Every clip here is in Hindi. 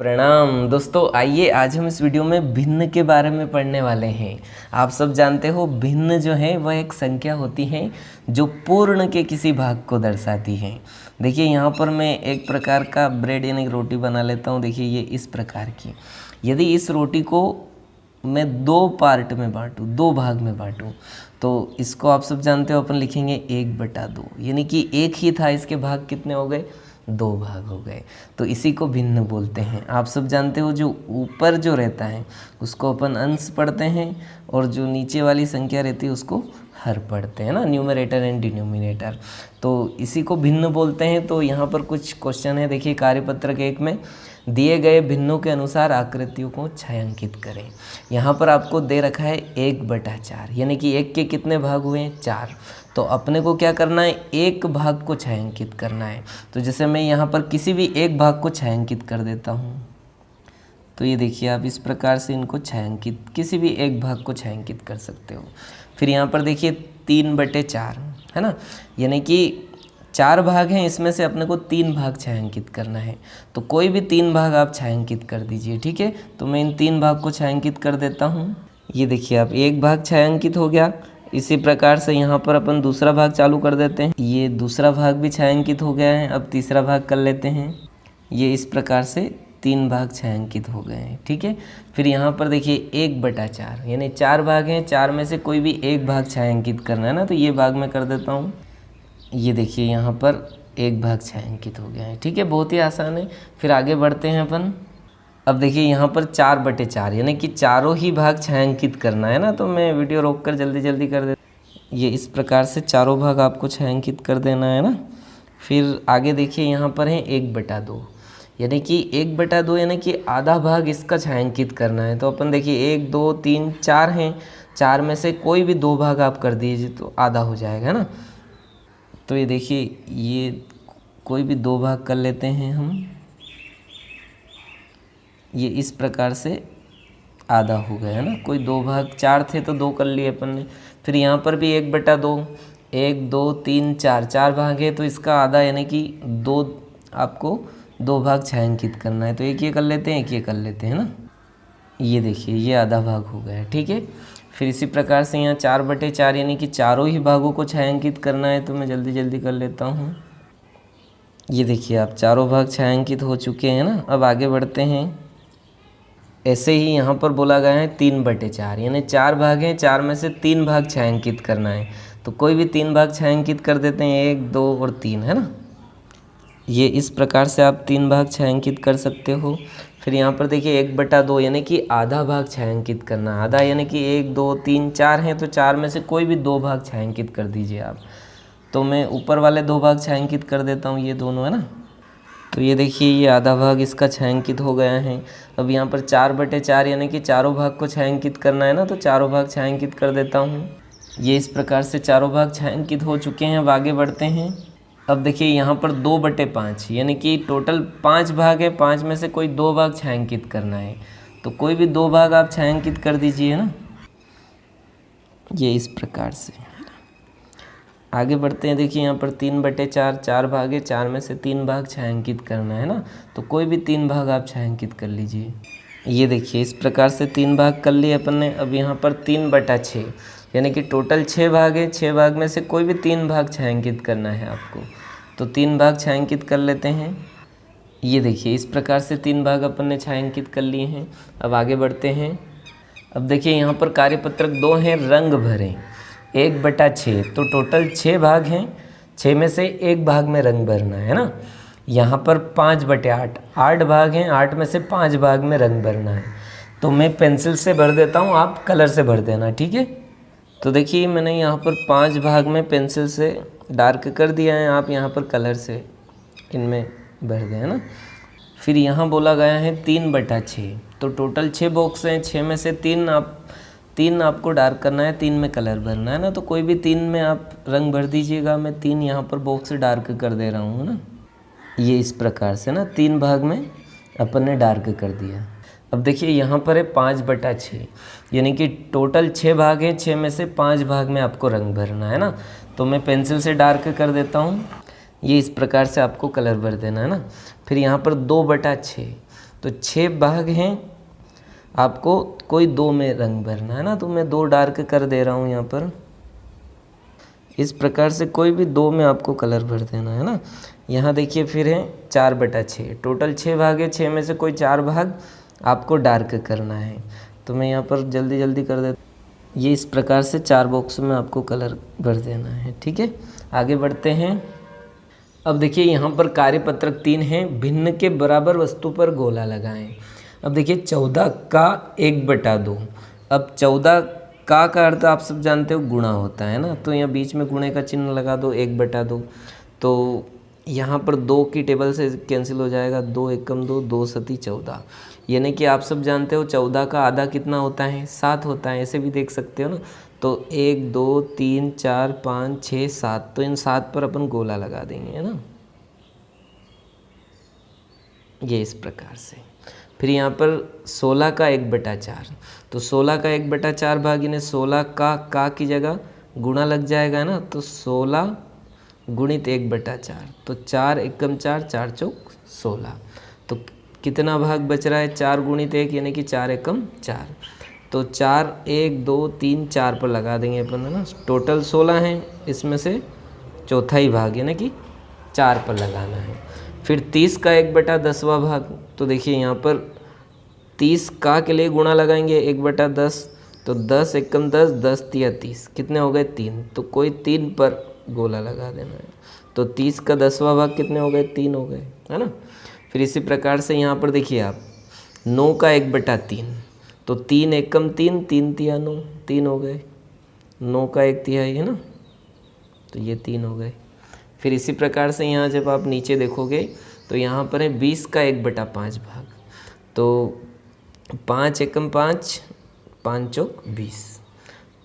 प्रणाम दोस्तों, आइए आज हम इस वीडियो में भिन्न के बारे में पढ़ने वाले हैं। आप सब जानते हो भिन्न जो है वह एक संख्या होती है जो पूर्ण के किसी भाग को दर्शाती है। देखिए यहाँ पर मैं एक प्रकार का ब्रेड यानी रोटी बना लेता हूँ। देखिए ये इस प्रकार की, यदि इस रोटी को मैं दो पार्ट में बांटूँ, दो भाग में बांटूँ, तो इसको आप सब जानते हो अपन लिखेंगे 1/2, यानी कि एक ही था, इसके भाग कितने हो गए, दो भाग हो गए। तो इसी को भिन्न बोलते हैं। आप सब जानते हो जो ऊपर जो रहता है उसको अपन अंश पढ़ते हैं और जो नीचे वाली संख्या रहती है उसको हर पढ़ते हैं ना, न्यूमरेटर एंड डिनोमिनेटर। तो इसी को भिन्न बोलते हैं। तो यहाँ पर कुछ क्वेश्चन है, देखिए कार्यपत्रक 1 में दिए गए भिन्नों के अनुसार आकृतियों को छायांकित करें। यहाँ पर आपको दे रखा है 1/4, यानी कि 1 के कितने भाग हुए हैं, 4। तो अपने को क्या करना है, एक भाग को छायांकित करना है। तो जैसे मैं यहाँ पर किसी भी एक भाग को छायांकित कर देता हूँ, तो ये देखिए आप इस प्रकार से इनको छायांकित, किसी भी एक भाग को छायांकित कर सकते हो। फिर यहाँ पर देखिए 3/4 है ना, यानी कि 4 भाग हैं, इसमें से अपने को 3 भाग छायांकित करना है। तो कोई भी 3 भाग आप छायांकित कर दीजिए, ठीक है। तो मैं इन 3 भाग को छायांकित कर देता हूँ। ये देखिए आप एक भाग छायांकित हो गया। इसी प्रकार से यहाँ पर अपन दूसरा भाग चालू कर देते हैं। ये दूसरा भाग भी छायांकित हो गया है। अब तीसरा भाग कर लेते हैं। ये इस प्रकार से 3 भाग छायांकित हो गए हैं, ठीक है। फिर यहाँ पर देखिए 1/4, यानी 4 भाग हैं, 4 में से कोई भी एक भाग छायांकित करना है ना, तो ये भाग मैं कर देता हूँ। ये देखिए यहाँ पर एक भाग छायांकित हो गया है, ठीक है, बहुत ही आसान है। फिर आगे बढ़ते हैं अपन। अब देखिए यहाँ पर 4/4, यानी कि चारों ही भाग छायांकित करना है ना, तो मैं वीडियो रोक कर जल्दी जल्दी कर देता। ये इस प्रकार से चारों भाग आपको छायांकित कर देना है ना। फिर आगे देखिए यहाँ पर है 1/2, यानी कि 1/2 यानी कि आधा भाग इसका छायांकित करना है। तो अपन देखिए 1 2 3 4 हैं, 4 में से कोई भी 2 भाग आप कर दीजिए तो आधा हो जाएगा, है ना। तो ये देखिए ये कोई भी 2 भाग कर लेते हैं हम, ये इस प्रकार से आधा हो गया है ना। कोई 2 भाग, 4 थे तो 2 कर लिए अपन ने। फिर यहाँ पर भी 1/2, 1 2 3 4, 4 भाग है तो इसका आधा यानी कि 2, आपको 2 भाग छायांकित करना है। तो एक ये कर लेते हैं, एक ये कर लेते हैं ना। ये देखिए ये आधा भाग हो गया है, ठीक है। फिर इसी प्रकार से यहाँ 4/4, यानी कि चारों ही भागों को छायांकित करना है। तो मैं जल्दी जल्दी कर लेता हूँ। ये देखिए आप चारों भाग छायांकित हो चुके हैं ना। अब आगे बढ़ते हैं। ऐसे ही यहाँ पर बोला गया है 3/4, यानी 4 भाग हैं, 4 में से 3 भाग छायांकित करना है। तो कोई भी 3 भाग छायांकित कर देते हैं, 1 2 और 3, है ना। ये इस प्रकार से आप 3 भाग छायांकित कर सकते हो। फिर यहाँ पर देखिए 1/2, यानी कि आधा भाग छायांकित करना। आधा यानी कि 1 2 3 4 हैं, तो 4 में से कोई भी 2 भाग छायांकित कर दीजिए आप। तो मैं ऊपर वाले 2 भाग छायांकित कर देता हूँ, ये दोनों, है ना। तो ये देखिए ये आधा भाग इसका छायांकित हो गया है। अब यहाँ पर 4/4, यानी कि चारों भाग को छायांकित करना है ना, तो चारों भाग छायांकित कर देता हूँ। ये इस प्रकार से चारों भाग छायांकित हो चुके हैं। अब आगे बढ़ते हैं। अब देखिए यहाँ पर 2/5, यानी कि टोटल 5 भाग है, 5 में से कोई 2 भाग छायांकित करना है। तो कोई भी 2 भाग आप छायांकित कर दीजिए ना, ये इस प्रकार से। आगे बढ़ते हैं। देखिए यहाँ पर 3/4, 4 भाग है, 4 में से 3 भाग छायांकित करना है ना, तो कोई भी 3 भाग आप छायांकित कर लीजिए। ये देखिए इस प्रकार से 3 भाग कर लिए अपन ने। अब यहाँ पर 3/6, यानी कि टोटल 6 भाग है, 6 भाग में से कोई भी 3 भाग छायांकित करना है आपको। तो 3 भाग छायांकित कर लेते हैं। ये देखिए इस प्रकार से 3 भाग अपन ने छायांकित कर लिए हैं। अब आगे बढ़ते हैं। अब देखिए यहाँ पर कार्यपत्रक 2 है, रंग भरें, 1/6। तो टोटल 6 भाग हैं, 6 में से 1 भाग में रंग भरना है ना। यहाँ पर 5/8, 8 भाग हैं, 8 में से 5 भाग में रंग भरना है। तो मैं पेंसिल से भर देता हूँ, आप कलर से भर देना, ठीक है। तो देखिए मैंने यहाँ पर 5 भाग में पेंसिल से डार्क कर दिया है, आप यहाँ पर कलर से इनमें भर दें, है ना। फिर यहाँ बोला गया है 3/6, तो टोटल 6 बॉक्स हैं, 6 में से 3 आपको डार्क करना है, 3 में कलर भरना है ना। तो कोई भी 3 में आप रंग भर दीजिएगा। मैं 3 यहाँ पर बॉक्स डार्क कर दे रहा हूँ ना, ये इस प्रकार से ना 3 भाग में अपन ने डार्क कर दिया। अब देखिए यहाँ पर है 5/6, यानी कि टोटल 6 भाग हैं, 6 में से 5 भाग में आपको रंग भरना है ना। तो मैं पेंसिल से डार्क कर देता हूँ, ये इस प्रकार से आपको कलर भर देना है ना। फिर यहाँ पर 2/6, तो 6 भाग हैं, आपको कोई 2 में रंग भरना है ना, तो मैं 2 डार्क कर दे रहा हूँ यहाँ पर। इस प्रकार से कोई भी 2 में आपको कलर भर देना है ना। यहाँ देखिए फिर है 4/6, टोटल 6 भाग है, 6 में से कोई 4 भाग आपको डार्क करना है। तो मैं यहाँ पर जल्दी जल्दी कर देता हूँ। ये इस प्रकार से 4 बॉक्स में आपको कलर भर देना है, ठीक है। आगे बढ़ते हैं। अब देखिए यहाँ पर कार्यपत्रक 3 है, भिन्न के बराबर वस्तु पर गोला लगाएं। अब देखिए 14 का 1/2। अब 14 का अर्थ आप सब जानते हो गुणा होता है ना, तो यहाँ बीच में गुणे का चिन्ह लगा दो, 1/2। तो यहाँ पर 2 की टेबल से कैंसिल हो जाएगा, 2 एकम 2, 2 सती 14। यानी कि आप सब जानते हो 14 का आधा कितना होता है, 7 होता है, ऐसे भी देख सकते हो ना। तो 1 2 3 4 5 6 7, तो इन 7 पर अपन गोला लगा देंगे, है ना, ये इस प्रकार से। फिर यहाँ पर 16 का 1/4, तो 16 का 1/4 भाग यानी 16 का की जगह गुणा लग जाएगा ना, तो 16 गुणित 1/4, तो 4 एकम 4, 4 चौक 16। तो कितना भाग बच रहा है, 4 गुणित 1 यानी कि 4 एकम 4। तो 4 1 2 3 4 पर लगा देंगे अपन, है ना। टोटल 16 हैं, इसमें से चौथा ही भाग यानी कि 4 पर लगाना है। फिर 30 का 1/10वां भाग, तो देखिए यहाँ पर 30 का के लिए गुणा लगाएंगे 1/10, तो 10 एकम 10, 10 तिया 30, कितने हो गए 3, तो कोई 3 पर गोला लगा देना है। तो 30 का 10वां भाग कितने हो गए, 3 हो गए, है ना। फिर इसी प्रकार से यहाँ पर देखिए आप 9 का 1/3, तो 3 एकम 3, 3 तिया 9, 3 हो गए, 9 का 1/3 है ना, तो ये 3 हो गए। फिर इसी प्रकार से यहाँ जब आप नीचे देखोगे तो यहाँ पर है 20 का 1/5 भाग, तो 5 एकम 5, 5 चौक 20,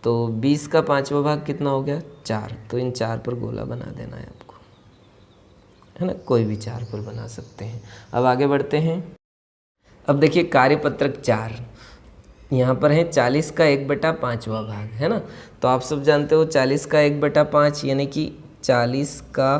तो 20 का 5वां भाग कितना हो गया, 4। तो इन 4 पर गोला बना देना है आपको, है ना, कोई भी 4 पर बना सकते हैं। अब आगे बढ़ते हैं। अब देखिए कार्यपत्रक 4, यहाँ पर है 40 का 1/5वां भाग, है ना। तो आप सब जानते हो 40 का 1/5 यानी कि 40 का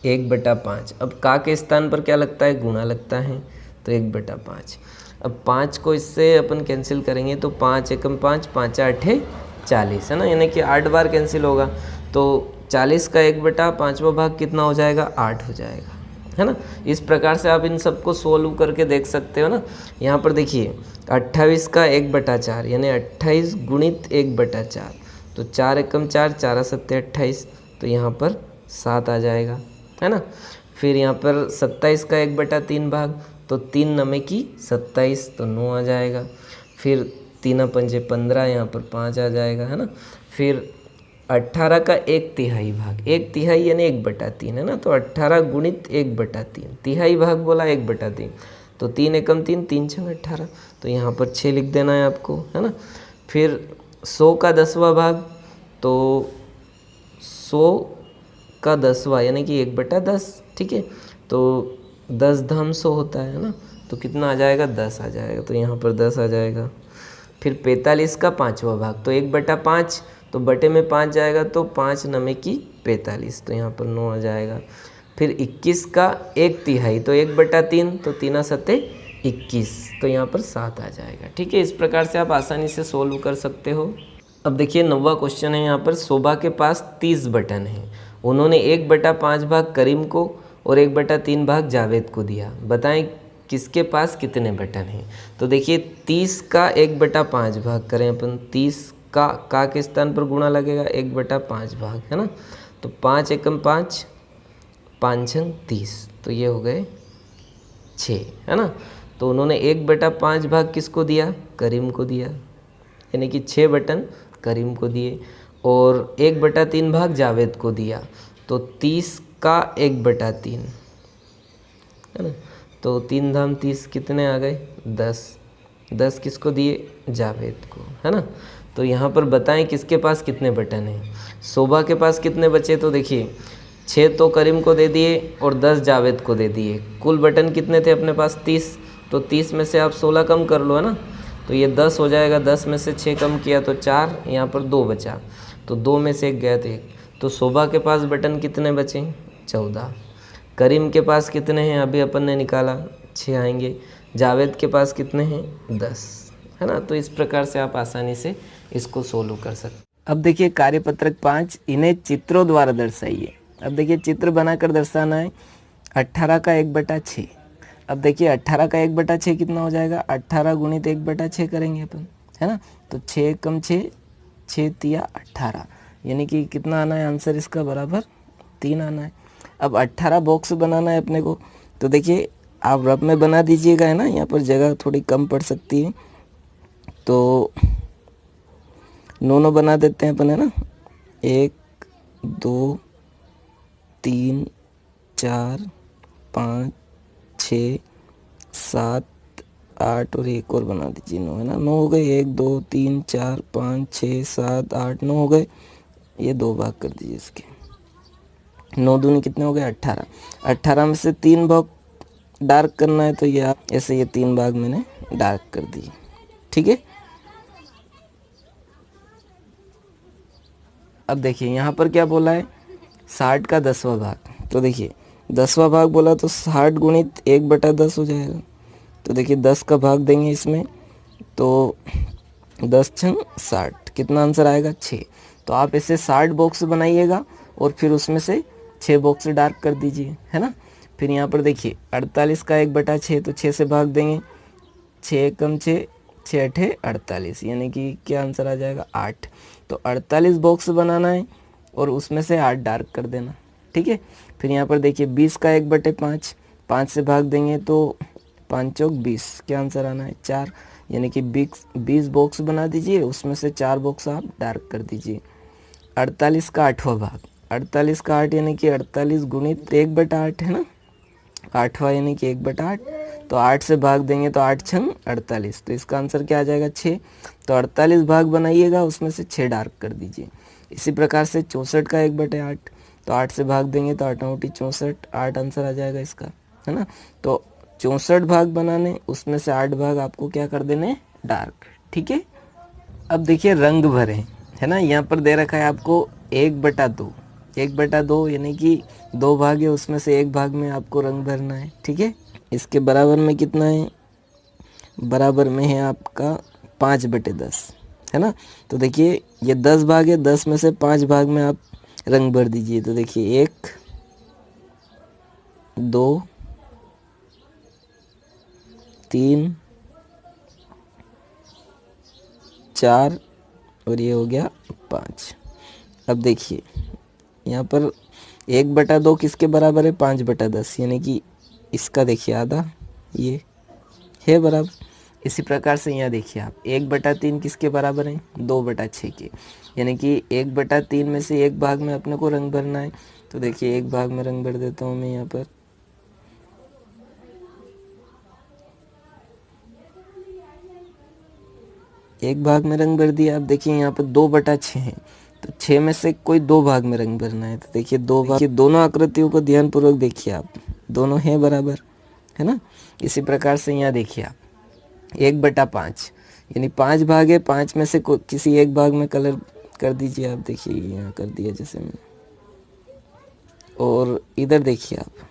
1/5। अब का के स्थान पर क्या लगता है, गुणा लगता है, तो 1/5। अब 5 को इससे अपन कैंसिल करेंगे, तो 5 एकम 5, 5 8 40, है ना, यानी कि 8 बार कैंसिल होगा। तो 40 का 1/5वां भाग कितना हो जाएगा, 8 हो जाएगा, है ना। इस प्रकार से आप इन सबको सोल्व करके देख सकते हो ना। यहाँ पर देखिए 28 का 1/4 यानी 28 गुणित 1/4, तो 4 एकम 4, 4 7 28, तो यहाँ पर 7 आ जाएगा, है ना। फिर यहाँ पर 27 का 1/3 भाग, तो 3 नमे की 27, तो 9 आ जाएगा। फिर 3 पंजे 15, यहाँ पर 5 आ जाएगा, है ना। फिर 18 का 1/3 भाग, 1/3 यानी 1/3, है ना, तो 18 गुणित 1/3, तिहाई भाग बोला 1/3, तो 3 एकम 3, 3 छंग 18, तो यहाँ पर 6 लिख देना है आपको, है ना। फिर 100 का 10वां भाग, तो 100 का 10वां यानी कि 1/10, ठीक है, तो 10 धाम 100 होता है ना, तो कितना आ जाएगा, 10 आ जाएगा, तो यहाँ पर 10 आ जाएगा। फिर 45 का 5वां भाग, तो 1/5, तो बटे में 5 जाएगा, तो 5 नमे की 45, तो यहाँ पर 9 आ जाएगा। फिर 21 का 1/3, तो 1/3, तो 3 7 21, तो यहाँ पर 7 आ जाएगा, ठीक है। इस प्रकार से आप आसानी से सोल्व कर सकते हो। अब देखिए 9वां क्वेश्चन है। यहाँ पर शोभा के पास 30 बटन हैं, उन्होंने 1/5 भाग करीम को और 1/3 भाग जावेद को दिया, बताएं किसके पास कितने बटन हैं। तो देखिए 30 का 1/5 भाग करें अपन, 30 का के स्थान पर गुणा लगेगा 1/5 भाग, है ना, तो 5 एकम 5, 5 छंग 30, तो ये हो गए 6, है ना। तो उन्होंने 1/5 भाग किसको दिया, करीम को दिया, यानी कि 6 बटन करीम को दिए, और 1/3 भाग जावेद को दिया, तो 30 का 1/3, है ना, तो 3 धाम 30 कितने आ गए, 10, 10 किसको दिए, जावेद को, है ना। तो यहाँ पर बताएं किसके पास कितने बटन हैं। शोभा के पास कितने बचे, तो देखिए 6 तो करीम को दे दिए और 10 जावेद को दे दिए, कुल बटन कितने थे अपने पास, 30, तो 30 में से आप 16 कम कर लो, है ना, तो ये 10 हो जाएगा, 10 में से 6 कम किया तो 4, यहाँ पर 2 बचा, तो 2 में से 1 गया तो 1, तो शोभा के पास बटन कितने बचे, 14। करीम के पास कितने हैं, अभी अपन ने निकाला 6 आएंगे। जावेद के पास कितने हैं 10, है ना। तो इस प्रकार से आप आसानी से इसको सोल्व कर सकते। अब देखिए कार्यपत्रक 5, इन्हें चित्रों द्वारा दर्शाइए। अब देखिए चित्र बनाकर दर्शाना है 18 का 1/6। अब देखिए 18 का 1/6 कितना हो जाएगा, 18 गुणित 1/6 करेंगे अपन, है ना। तो 6 कम 6, 6 तिया 18, यानी कि कितना आना है आंसर इसका, बराबर 3 आना है। अब 18 बॉक्स बनाना है अपने को, तो देखिए आप रफ में बना दीजिएगा, है ना। यहाँ पर जगह थोड़ी कम पड़ सकती है, तो 9 बना देते हैं अपन, है ना। 1 2 3 4 5 6 7 8 और एक और बना दीजिए 9, है ना। 9 हो गए, 1 2 3 4 5 6 7 8 9 हो गए। ये 2 भाग कर दीजिए इसके, 9 दूनी कितने हो गए 18। 18 में से 3 भाग डार्क करना है, तो ये आप ऐसे ये 3 भाग मैंने डार्क कर दिए, ठीक है। अब देखिए यहाँ पर क्या बोला है, 60 का 10वां भाग। तो देखिए 10वां भाग बोला तो 60 गुणित 1/10 हो जाएगा। तो देखिए 10 का भाग देंगे इसमें, तो 10 छंग 60, कितना आंसर आएगा 6। तो आप ऐसे 60 बॉक्स बनाइएगा और फिर उसमें से 6 बॉक्स डार्क कर दीजिए, है ना। फिर यहाँ पर देखिए 48 का 1/6, तो 6 से भाग देंगे, 6 कम 6, 6 8 48, यानी कि क्या आंसर आ जाएगा 8। तो 48 बॉक्स बनाना है और उसमें से 8 डार्क कर देना, ठीक है। फिर यहाँ पर देखिए 20 का 1/5, 5 से भाग देंगे तो 5 चौक 20, क्या आंसर आना है 4, यानी कि 20 बॉक्स बना दीजिए, उसमें से 4 बॉक्स आप डार्क कर दीजिए। 48 का 8वां भाग, 48 का 8 यानी कि 48 गुणित 1/8, है ना। 8वां यानी कि 1/8, तो 8 से भाग देंगे तो 8 छंग 48, तो इसका आंसर क्या आ जाएगा 6। तो 48 भाग बनाइएगा, उसमें से 6 डार्क कर दीजिए। इसी प्रकार से 64 का 1/8, तो 8 से भाग देंगे तो 8 9 64, 8 आंसर आ जाएगा इसका, है ना। तो 64 भाग बनाने, उसमें से 8 भाग आपको क्या कर देने डार्क, ठीक है। अब देखिए रंग भरे, है ना। यहाँ पर दे रखा है आपको 1/2, 1/2 यानी कि 2 भाग है, उसमें से 1 भाग में आपको रंग भरना है, ठीक है। इसके बराबर में कितना है, बराबर में है आपका 5/10, है ना। तो देखिए ये 10 भाग है, 10 में से 5 भाग में आप रंग भर दीजिए। तो देखिए 1 2 3 4 और ये हो गया 5। अब देखिए यहाँ पर 1/2 किसके बराबर है, 5/10, यानी कि इसका देखिए आधा ये है बराबर। इसी प्रकार से यहाँ देखिए आप 1/3 किसके बराबर है, 2/6 के, यानी कि 1/3 में से 1 भाग में अपने को रंग भरना है। तो देखिए 1 भाग में रंग भर देता हूँ मैं यहाँ पर, एक भाग में रंग भर दिया। अब देखिए यहाँ पर 2/6 है, तो 6 में से कोई 2 भाग में रंग भरना है। तो देखिए 2 भाग, दोनों आकृतियों को ध्यानपूर्वक देखिए आप, दोनों हैं बराबर, है ना। इसी प्रकार से यहाँ देखिए आप 1/5 यानी 5 भाग है, 5 में से किसी एक भाग में कलर कर दीजिए। आप देखिए यहाँ कर दिया जैसे मैं, और इधर देखिए आप,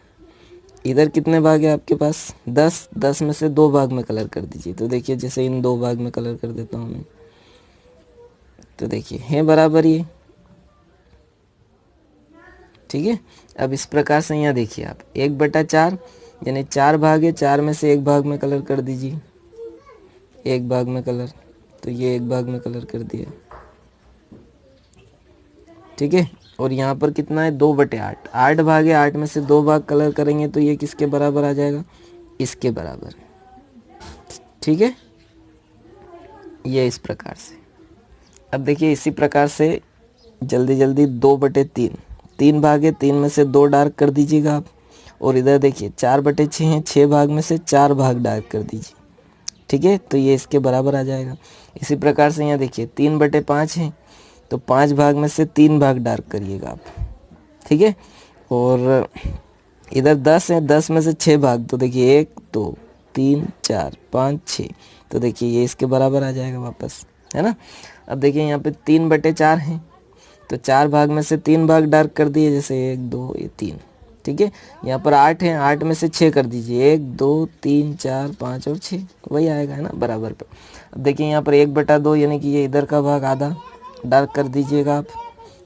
इधर कितने भाग है आपके पास 10, 10 में से 2 भाग में कलर कर दीजिए। तो देखिए जैसे इन 2 भाग में कलर कर देता हूँ मैं, तो देखिए है बराबर ये, ठीक है। अब इस प्रकार से यहाँ देखिए आप 1/4 यानी 4 भाग है, 4 में से 1 भाग में कलर कर दीजिए, 1 भाग में कलर, तो ये 1 भाग में कलर कर दिया, ठीक है। और यहाँ पर कितना है 2/8, 8 भाग है, 8 में से 2 भाग कलर करेंगे तो ये किसके बराबर आ जाएगा, इसके बराबर, ठीक है। ये इस प्रकार से। अब देखिए इसी प्रकार से जल्दी जल्दी 2/3, 3 भाग है, 3 में से 2 डार्क कर दीजिएगा आप। और इधर देखिए 4/6 हैं, 6 भाग में से 4 भाग डार्क कर दीजिए, ठीक है। तो ये इसके बराबर आ जाएगा। इसी प्रकार से यहाँ देखिए 3/5 है, तो 5 भाग में से 3 भाग डार्क करिएगा आप, ठीक है। और इधर 10 है, 10 में से 6 भाग, तो देखिए 1 2 3 4 5 6, तो देखिए ये इसके बराबर आ जाएगा वापस, है ना। अब देखिए यहाँ पे 3/4 है, तो 4 भाग में से 3 भाग डार्क कर दिए, जैसे 1 2 ये 3, ठीक है। यहाँ पर 8 है, 8 में से 6 कर दीजिए, 1 2 3 4 5 और 6, वही आएगा है ना, बराबर पे। अब देखिए यहाँ पर 1/2 यानी कि ये इधर का भाग आधा डार्क कर दीजिएगा आप,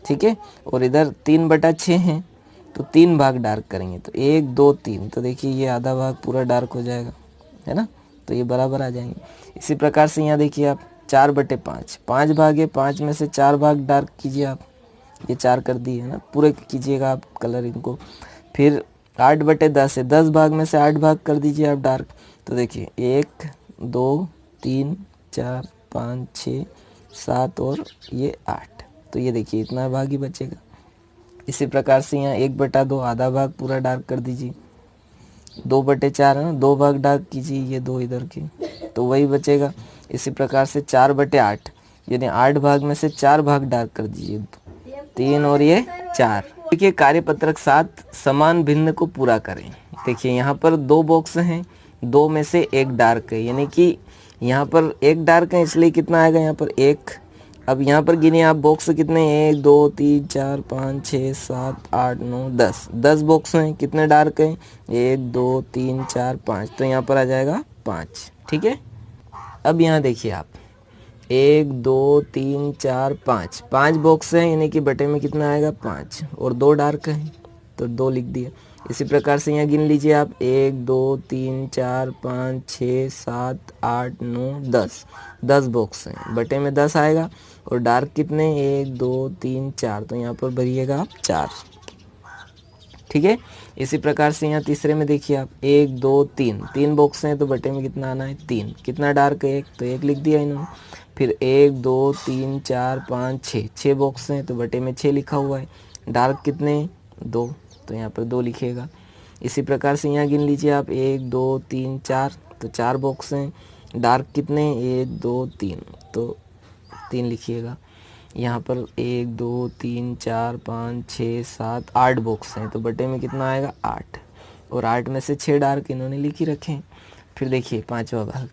ठीक है। और इधर 3/6 है तो 3 भाग डार्क करेंगे, तो 1 2 3, तो देखिए ये आधा भाग पूरा डार्क हो जाएगा, है ना, तो ये बराबर आ जाएंगे। इसी प्रकार से यहाँ देखिए आप 4/5, 5 भाग है, 5 में से 4 भाग डार्क कीजिए आप, ये 4 कर दिए है ना, पूरे कीजिएगा आप कलर इनको। फिर 8/10 है, 10 भाग में से 8 भाग कर दीजिए आप डार्क, तो देखिए 1 2 3 4 5 6 7 और ये 8, तो ये देखिए इतना भाग ही बचेगा। इसी प्रकार से यहाँ 1/2 आधा भाग पूरा डार्क कर दीजिए, 2/4 है ना, 2 भाग डार्क कीजिए, ये 2 इधर के, तो वही बचेगा। इसी प्रकार से 4/8 यानी 8 भाग में से 4 भाग डार्क कर दीजिए, 3 और ये 4। देखिए कार्यपत्रक 7 समान भिन्न को पूरा करें। देखिए यहाँ पर 2 बॉक्स हैं, 2 में से 1 डार्क है, यानी कि यहाँ पर 1 डार्क है, इसलिए कितना आएगा यहाँ पर 1। अब यहाँ पर गिनिए आप बॉक्स कितने, 1 2 3 4 5 6 7 8 9 10, 10 बॉक्स हैं, कितने डार्क हैं, 1 2 3 4 5, तो यहाँ पर आ जाएगा 5, ठीक है। अब यहाँ देखिए आप 1 2 3 4 5, 5 बॉक्स हैं, यानी कि बटे में कितना आएगा 5, और 2 डार्क हैं तो 2 लिख दिया। इसी प्रकार से यहाँ गिन लीजिए आप 1 2 3 4 5 6 7 8 9 10, 10 बॉक्स हैं, बटे में 10 आएगा, और डार्क कितने 1 2 3 4, तो यहाँ पर भरिएगा आप 4, ठीक है। इसी प्रकार से यहाँ तीसरे में देखिए आप 1 2 3, 3 बॉक्स हैं, तो बटे में कितना आना है 3, कितना डार्क है 1, तो 1 लिख दिया इन्होंने। फिर 1 2 3 4 5 6, 6 बॉक्स हैं, तो बटे में 6 लिखा हुआ है, डार्क कितने 2, तो यहाँ पर 2 लिखिएगा। इसी प्रकार से यहाँ गिन लीजिए आप 1 2 3 4, तो 4 बॉक्स हैं, डार्क कितने 1 2 3, तो 3 लिखिएगा। यहाँ पर 1 2 3 4 5 6 7 8 बॉक्स हैं, तो बटे में कितना आएगा 8, और 8 में से 6 डार्क इन्होंने लिख ही रखे हैं। फिर देखिए पांचवा भाग,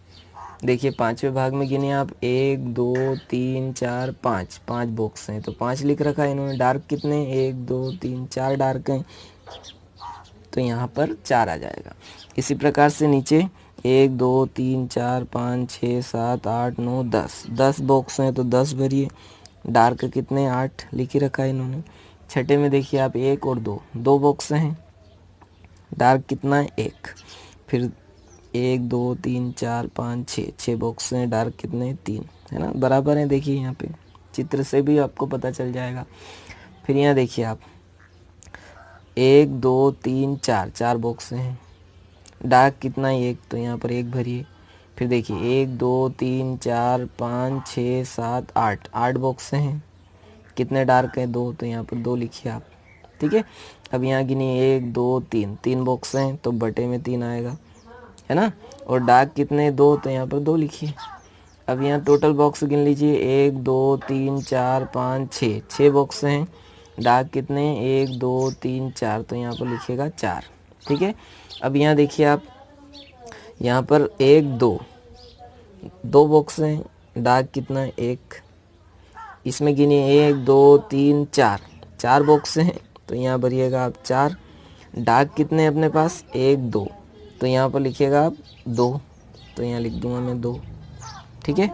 देखिए पांचवें भाग में गिने आप 1 2 3 4 5, 5 बॉक्स हैं, तो 5 लिख रखा है इन्होंने, डार्क कितने 1 2 3 4 डार्क हैं, तो यहाँ पर 4 आ जाएगा। इसी प्रकार से नीचे 1 2 3 4 5 6 7 8 9 10, 10 बॉक्स हैं, तो 10 भरिए, डार्क कितने 8 लिख ही रखा है इन्होंने। छठे में देखिए आप 1 और 2, 2 बॉक्स हैं, डार्क कितना है 1। फिर 1 2 3 4 5 6, 6 बॉक्स हैं, डार्क कितने 3, है ना, बराबर है। देखिए यहाँ पे चित्र से भी आपको पता चल जाएगा। फिर यहाँ देखिए आप 1 2 3 4, 4 बॉक्स हैं, डार्क कितना है 1, तो यहाँ पर 1 भरिए। फिर देखिए 1 2 3 4 5 6 7 8, 8 बॉक्स हैं, कितने डार्क हैं 2, तो यहाँ पर 2 लिखिए आप, ठीक है। अब यहाँ गिनिए 1 2 3, 3 बॉक्स हैं, तो बटे में 3 आएगा, है ना, और डार्क कितने 2, तो यहाँ पर 2 लिखिए। अब यहाँ टोटल बॉक्स गिन लीजिए 1 2 3 4 5 6, 6 बॉक्स हैं, डार्क कितने 1 2 3 4, तो यहाँ पर लिखिएगा 4, ठीक है। अब यहाँ देखिए आप यहाँ पर 1 2, 2 बॉक्स हैं, डार्क कितना है 1, इसमें गिनिए 1 2 3 4, 4 बॉक्स हैं, तो यहाँ भरिएगा आप 4, डार्क कितने अपने पास 1 2, तो यहाँ पर लिखिएगा आप 2, तो यहाँ लिख दूंगा मैं 2, ठीक है।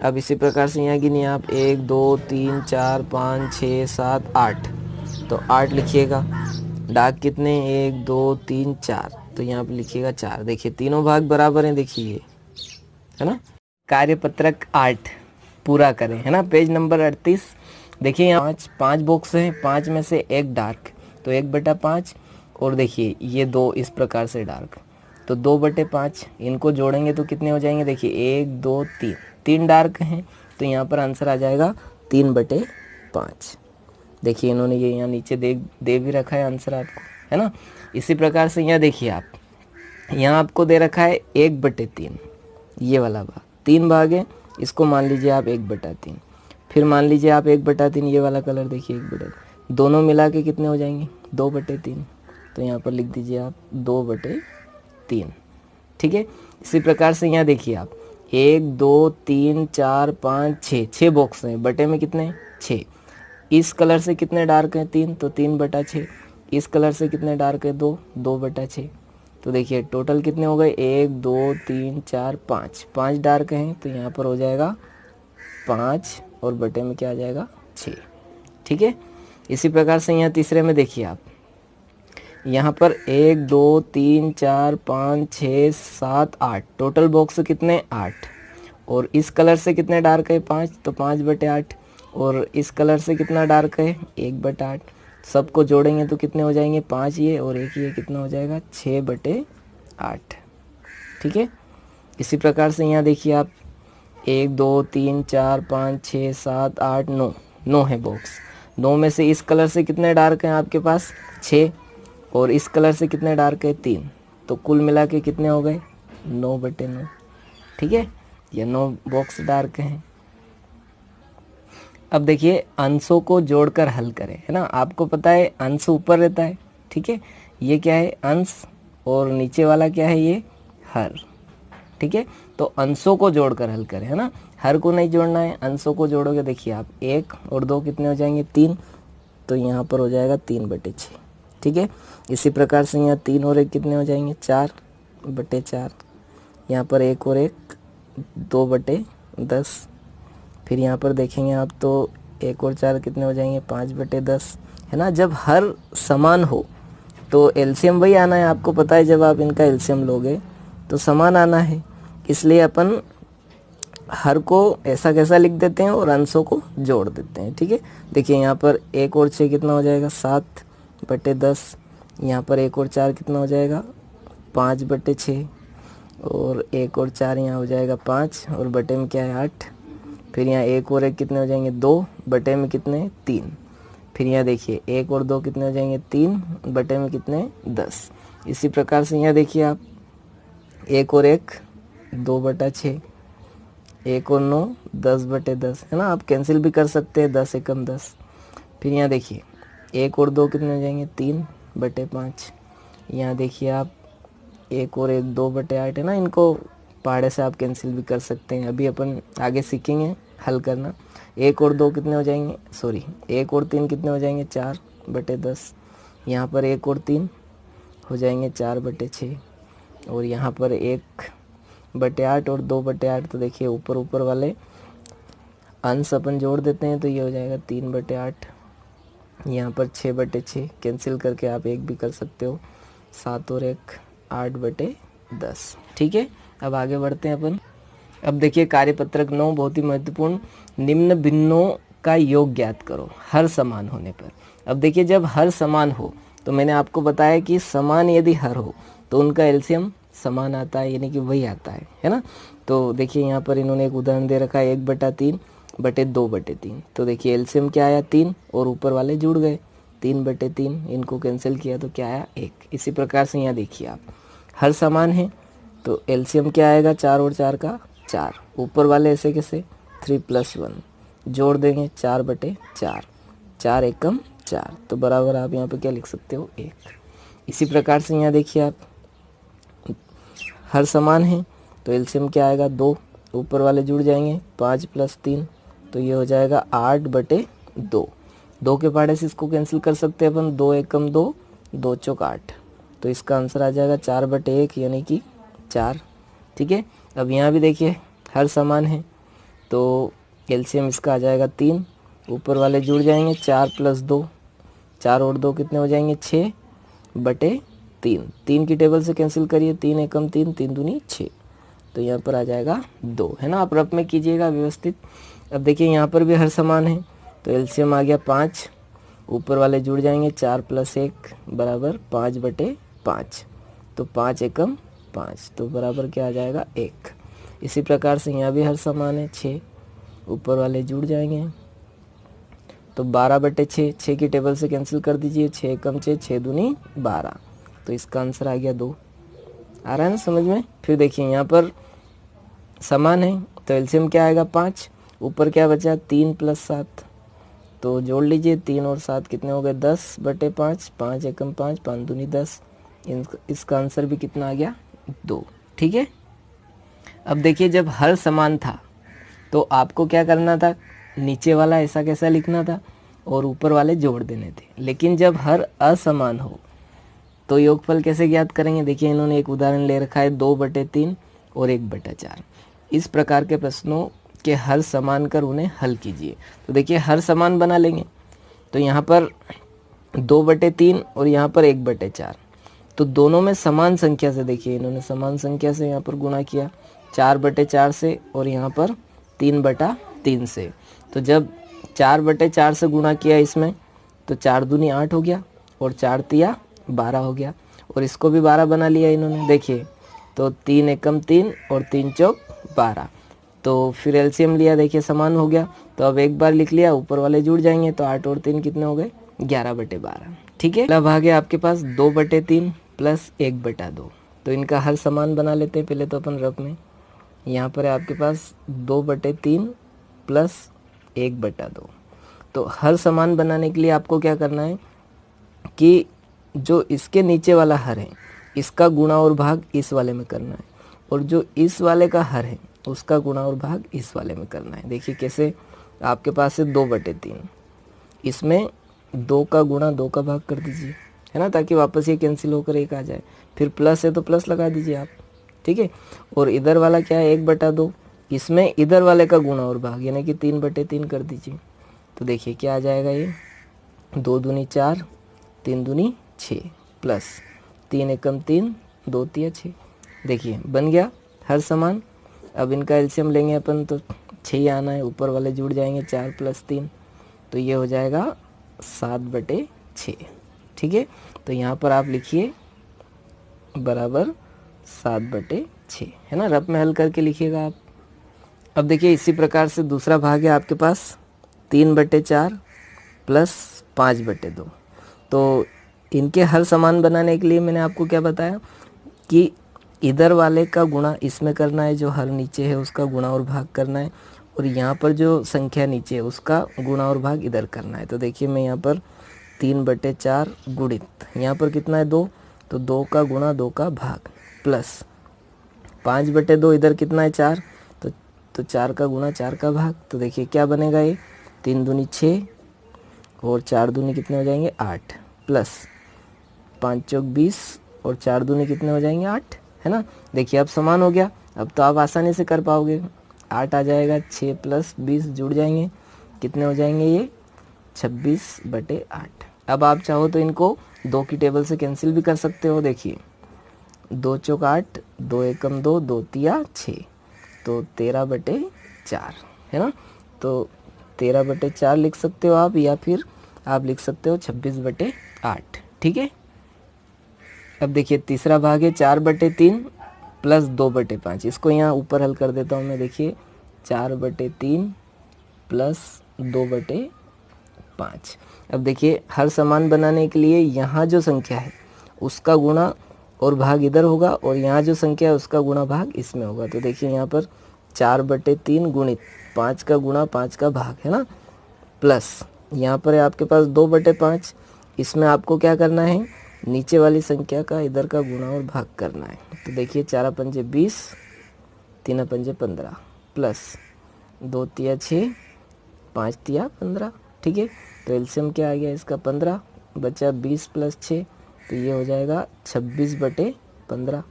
अब इसी प्रकार से यहाँ गिनिए आप 1 2 3 4 5 6 7 8, तो 8 लिखिएगा, डार्क कितने 1 2 3 4, तो यहाँ पर लिखिएगा 4। देखिए तीनों भाग बराबर हैं, देखिए ये है ना। कार्यपत्रक 8 पूरा करें, है ना, पेज नंबर 38। देखिए यहाँ 5 बॉक्स हैं, 5 में से 1 डार्क, तो 1/5, और देखिए ये 2 इस प्रकार से डार्क, तो 2/5, इनको जोड़ेंगे तो कितने हो जाएंगे, देखिए 1 2 3, 3 डार्क हैं, तो यहाँ पर आंसर आ जाएगा 3/5। देखिए इन्होंने ये यहाँ नीचे दे भी रखा है आंसर आपको, है ना। इसी प्रकार से यहाँ देखिए आप, यहाँ आपको दे रखा है 1/3, ये वाला भाग 3 भाग है, इसको मान लीजिए आप 1/3, फिर मान लीजिए आप 1/3, ये वाला कलर देखिए 1/3, दोनों मिला के कितने हो जाएंगे 2/3, तो यहाँ पर लिख दीजिए आप 2/3, ठीक है। इसी प्रकार से यहाँ देखिए आप 1 2 3 4 5 6, 6 बॉक्स हैं, बटे में कितने 6, इस कलर से कितने डार्क हैं 3, तो 3/6, इस कलर से कितने डार्क है, 2, 2/6। तो देखिए टोटल कितने हो गए, 1 2 3 4 5, 5 डार्क हैं, तो यहाँ पर हो जाएगा 5 और बटे में क्या आ जाएगा, 6। ठीक है। इसी प्रकार से यहाँ तीसरे में देखिए आप, यहाँ पर 1 2 3 4 5 6 7 8, टोटल बॉक्स कितने, 8। और इस कलर से कितने डार्क है, 5, तो 5/8। और इस कलर से कितना डार्क है, 1/8। सबको जोड़ेंगे तो कितने हो जाएंगे, 5 ये और 1 ये, कितना हो जाएगा, 6/8। ठीक है। इसी प्रकार से यहाँ देखिए आप, 1 2 3 4 5 6 7 8 9, 9 है बॉक्स। 9 में से इस कलर से कितने डार्क हैं आपके पास, 6। और इस कलर से कितने डार्क है, 3। तो कुल मिला के कितने हो गए, 9/9। ठीक है, ये 9 बॉक्स डार्क हैं। अब देखिए अंशों को जोड़कर हल करें, है ना। आपको पता है अंश ऊपर रहता है, ठीक है। ये क्या है, अंश, और नीचे वाला क्या है, ये हर। ठीक है, तो अंशों को जोड़कर हल करें, है ना। हर को नहीं जोड़ना है, अंशों को जोड़ोगे। देखिए आप 1 और 2 कितने हो जाएंगे, 3। तो यहाँ पर हो जाएगा 3/6। ठीक है। इसी प्रकार से यहाँ 3 और 1 कितने हो जाएंगे, 4/4। यहाँ पर 1 और 1 2/10। फिर यहाँ पर देखेंगे आप तो 1 और 4 कितने हो जाएंगे, 5/10, है ना। जब हर समान हो तो एलसीएम वही आना है, आपको पता है। जब आप इनका एलसीएम लोगे तो समान आना है, इसलिए अपन हर को ऐसा कैसा लिख देते हैं और अंशों को जोड़ देते हैं। ठीक है, देखिए यहाँ पर 1 और 6 कितना हो जाएगा, 7/10। यहाँ पर 1 और 4 कितना हो जाएगा, 5/6। और 1 और 4 यहाँ हो जाएगा 5, और बटे में क्या है, 8। फिर यहाँ 1 और 1 कितने हो जाएंगे, 2, बटे में कितने, 3। फिर यहाँ देखिए 1 और 2 कितने हो जाएंगे, 3, बटे में कितने, 10। इसी प्रकार से यहाँ देखिए आप, 1 और 1 2/6, 1 और 9 10/10, है ना। आप कैंसिल भी कर सकते हैं, 10 एकम 10। फिर यहाँ देखिए 1 और 2 कितने हो जाएंगे, 3/5। यहाँ देखिए आप 1 और 1 2/8, है ना। इनको पहाड़े से आप कैंसिल भी कर सकते हैं, अभी अपन आगे सीखेंगे हल करना। 1 और 2 कितने हो जाएंगे, 1 और 3 कितने हो जाएंगे, 4/10। यहाँ पर 1 और 3 हो जाएंगे 4/6। और यहाँ पर 1/8 और 2/8। तो देखिए ऊपर वाले अंश अपन जोड़ देते हैं, तो ये हो जाएगा 3/8। यहाँ पर 6/6 कैंसिल करके आप 1 भी कर सकते हो, 7 और 1 8/10। ठीक है, अब आगे बढ़ते हैं अपन। अब देखिए कार्यपत्रक 9 बहुत ही महत्वपूर्ण, निम्न भिन्नों का योग ज्ञात करो हर समान होने पर। अब देखिए जब हर समान हो, तो मैंने आपको बताया कि समान यदि हर हो तो उनका एलसीएम समान आता है, यानी कि वही आता है ना। तो देखिए यहाँ पर इन्होंने एक उदाहरण दे रखा है, 1/3/2/3। तो देखिए एलसीएम क्या आया, 3, और ऊपर वाले जुड़ गए 3/3, इनको कैंसिल किया तो क्या आया, 1। इसी प्रकार से यहाँ देखिए आप, हर समान है तो एलसीएम क्या आएगा, 4 और 4 का 4। ऊपर वाले ऐसे कैसे, 3 + 1 जोड़ देंगे, 4/4, 4 एकम 4। तो बराबर आप यहाँ पे क्या लिख सकते हो, 1। इसी प्रकार से यहाँ देखिए आप, हर समान है तो एलसीएम क्या आएगा, 2। ऊपर वाले जुड़ जाएंगे, 5 + 3, तो ये हो जाएगा 8/2। 2 के पहाड़े से इसको कैंसिल कर सकते हैं अपन, 2 एकम 2, 2 चौक 8। तो इसका आंसर आ जाएगा 4/1, यानी कि 4। ठीक है, अब यहाँ भी देखिए हर समान है तो एलसीएम इसका आ जाएगा 3। ऊपर वाले जुड़ जाएंगे, 4 + 2, 4 और 2 कितने हो जाएंगे, 6/3। 3 की टेबल से कैंसिल करिए, 3 एकम 3, 3 दूनी 6। तो यहाँ पर आ जाएगा 2, है ना। आप रफ में कीजिएगा व्यवस्थित। अब देखिए यहाँ पर भी हर समान है तो एलसीएम आ गया 5। ऊपर वाले जुड़ जाएंगे, 4 + 1 बराबर 5/5। तो 5 एकम 5, तो बराबर क्या आ जाएगा, 1। इसी प्रकार से यहाँ भी हर समान है, 6। ऊपर वाले जुड़ जाएंगे तो 12/6, 6 की टेबल से कैंसिल कर दीजिए, 6 एकम 6, 6 दूनी 12। तो इसका आंसर आ गया 2। आ रहा है ना समझ में। फिर देखिए यहाँ पर समान है तो एलसीएम क्या आएगा, 5। ऊपर क्या बचा, 3 + 7, तो जोड़ लीजिए, 3 और 7 कितने हो गए, 10/5, 5 एकम 5, 5 दूनी 10। इसका आंसर भी कितना आ गया, 2। ठीक है, अब देखिए जब हर समान था तो आपको क्या करना था, नीचे वाला ऐसा कैसा लिखना था, और ऊपर वाले जोड़ देने थे। लेकिन जब हर असमान हो तो योगफल कैसे ज्ञात करेंगे? देखिए इन्होंने एक उदाहरण ले रखा है 2/3 और 1/4। इस प्रकार के प्रश्नों के हर समान कर उन्हें हल कीजिए। तो देखिए हर समान बना लेंगे, तो यहाँ पर 2/3 और यहाँ पर 1/4, तो दोनों में समान संख्या से, देखिए इन्होंने समान संख्या से यहाँ पर गुणा किया 4/4 से और यहाँ पर 3/3 से। तो जब 4/4 से गुणा किया इसमें तो 4 दूनी 8 हो गया और 4 तिया 12 हो गया, और इसको भी 12 बना लिया इन्होंने। देखिए तो 3 एकम 3 और 3 चौक 12, तो फिर एलसीएम लिया, देखिए समान हो गया। तो अब एक बार लिख लिया, ऊपर वाले जुड़ जाएंगे, तो 8 और 3 कितने हो गए? 11/12। ठीक है, अगला भाग है आपके पास 2/3 प्लस 1/2। तो इनका हर समान बना लेते हैं पहले तो अपन रफ में। यहाँ पर है आपके पास 2/3 प्लस 1/2। तो हर समान बनाने के लिए आपको क्या करना है कि जो इसके नीचे वाला हर है इसका गुणा और भाग इस वाले में करना है, और जो इस वाले का हर है उसका गुणा और भाग इस वाले में करना है। देखिए कैसे, आपके पास है 2/3, इसमें 2 का गुणा 2 का भाग कर दीजिए, है ना, ताकि वापस ये कैंसिल होकर 1 आ जाए। फिर प्लस है तो प्लस लगा दीजिए आप, ठीक है। और इधर वाला क्या है 1/2, इसमें इधर वाले का गुणा और भाग यानी कि 3/3 कर दीजिए। तो देखिए क्या आ जाएगा, ये 2 दूनी 4, 3 दूनी 6 प्लस 3 एकम 3, 2 तिया 6। देखिए बन गया हर समान। अब इनका एलसीएम लेंगे अपन तो 6 आना है, ऊपर वाले जुड़ जाएंगे 4 + 3, तो ये हो जाएगा 7/6। ठीक है, तो यहाँ पर आप लिखिए बराबर 7/6, है ना, रफ में हल करके लिखिएगा आप। अब देखिए इसी प्रकार से दूसरा भाग है आपके पास 3/4 प्लस 5/2। तो इनके हर समान बनाने के लिए मैंने आपको क्या बताया कि इधर वाले का गुणा इसमें करना है, जो हर नीचे है उसका गुणा और भाग करना है, और यहाँ पर जो संख्या नीचे है उसका गुणा और भाग इधर करना है। तो देखिए मैं यहाँ पर 3/4 गुणित, यहाँ पर कितना है 2, तो 2 का गुणा 2 का भाग प्लस 5/2, इधर कितना है 4, तो 4 का गुणा 4 का भाग। तो देखिए क्या बनेगा, ये 3 दूनी 6 और 4 दूनी कितने हो जाएंगे 8, प्लस 5 चौक 20 और 4 दूनी कितने हो जाएंगे 8, है ना। देखिए अब समान हो गया, अब तो आप आसानी से कर पाओगे। 8 आ जाएगा, 6 + 20 जुड़ जाएंगे, कितने हो जाएंगे ये 26/8। अब आप चाहो तो इनको 2 की टेबल से कैंसिल भी कर सकते हो। देखिए 2 चौक 8, 2 एकम 2, 2 तिया 6, तो 13/4, है ना। तो 13/4 लिख सकते हो आप, या फिर आप लिख सकते हो 26/8। ठीक है, अब देखिए तीसरा भाग है 4/3 प्लस 2/5। इसको यहाँ ऊपर हल कर देता हूँ मैं। देखिए 4/3 प्लस 2/5। अब देखिए हर समान बनाने के लिए यहाँ जो संख्या है उसका गुणा और भाग इधर होगा, और यहाँ जो संख्या है उसका गुणा भाग इसमें होगा। तो देखिए यहाँ पर 4/3 गुणित 5 का गुणा 5 का भाग, है ना, प्लस यहाँ पर है आपके पास 2/5। इसमें आपको क्या करना है, नीचे वाली संख्या का इधर का गुणा और भाग करना है। तो देखिए 4 पंजे 20, 3 पंजे 15, प्लस 2 तिया 6, 5 तिया 15। ठीक है, तो एलसीएम क्या आ गया इसका 15, बचा 20 + 6, तो ये हो जाएगा 26/15।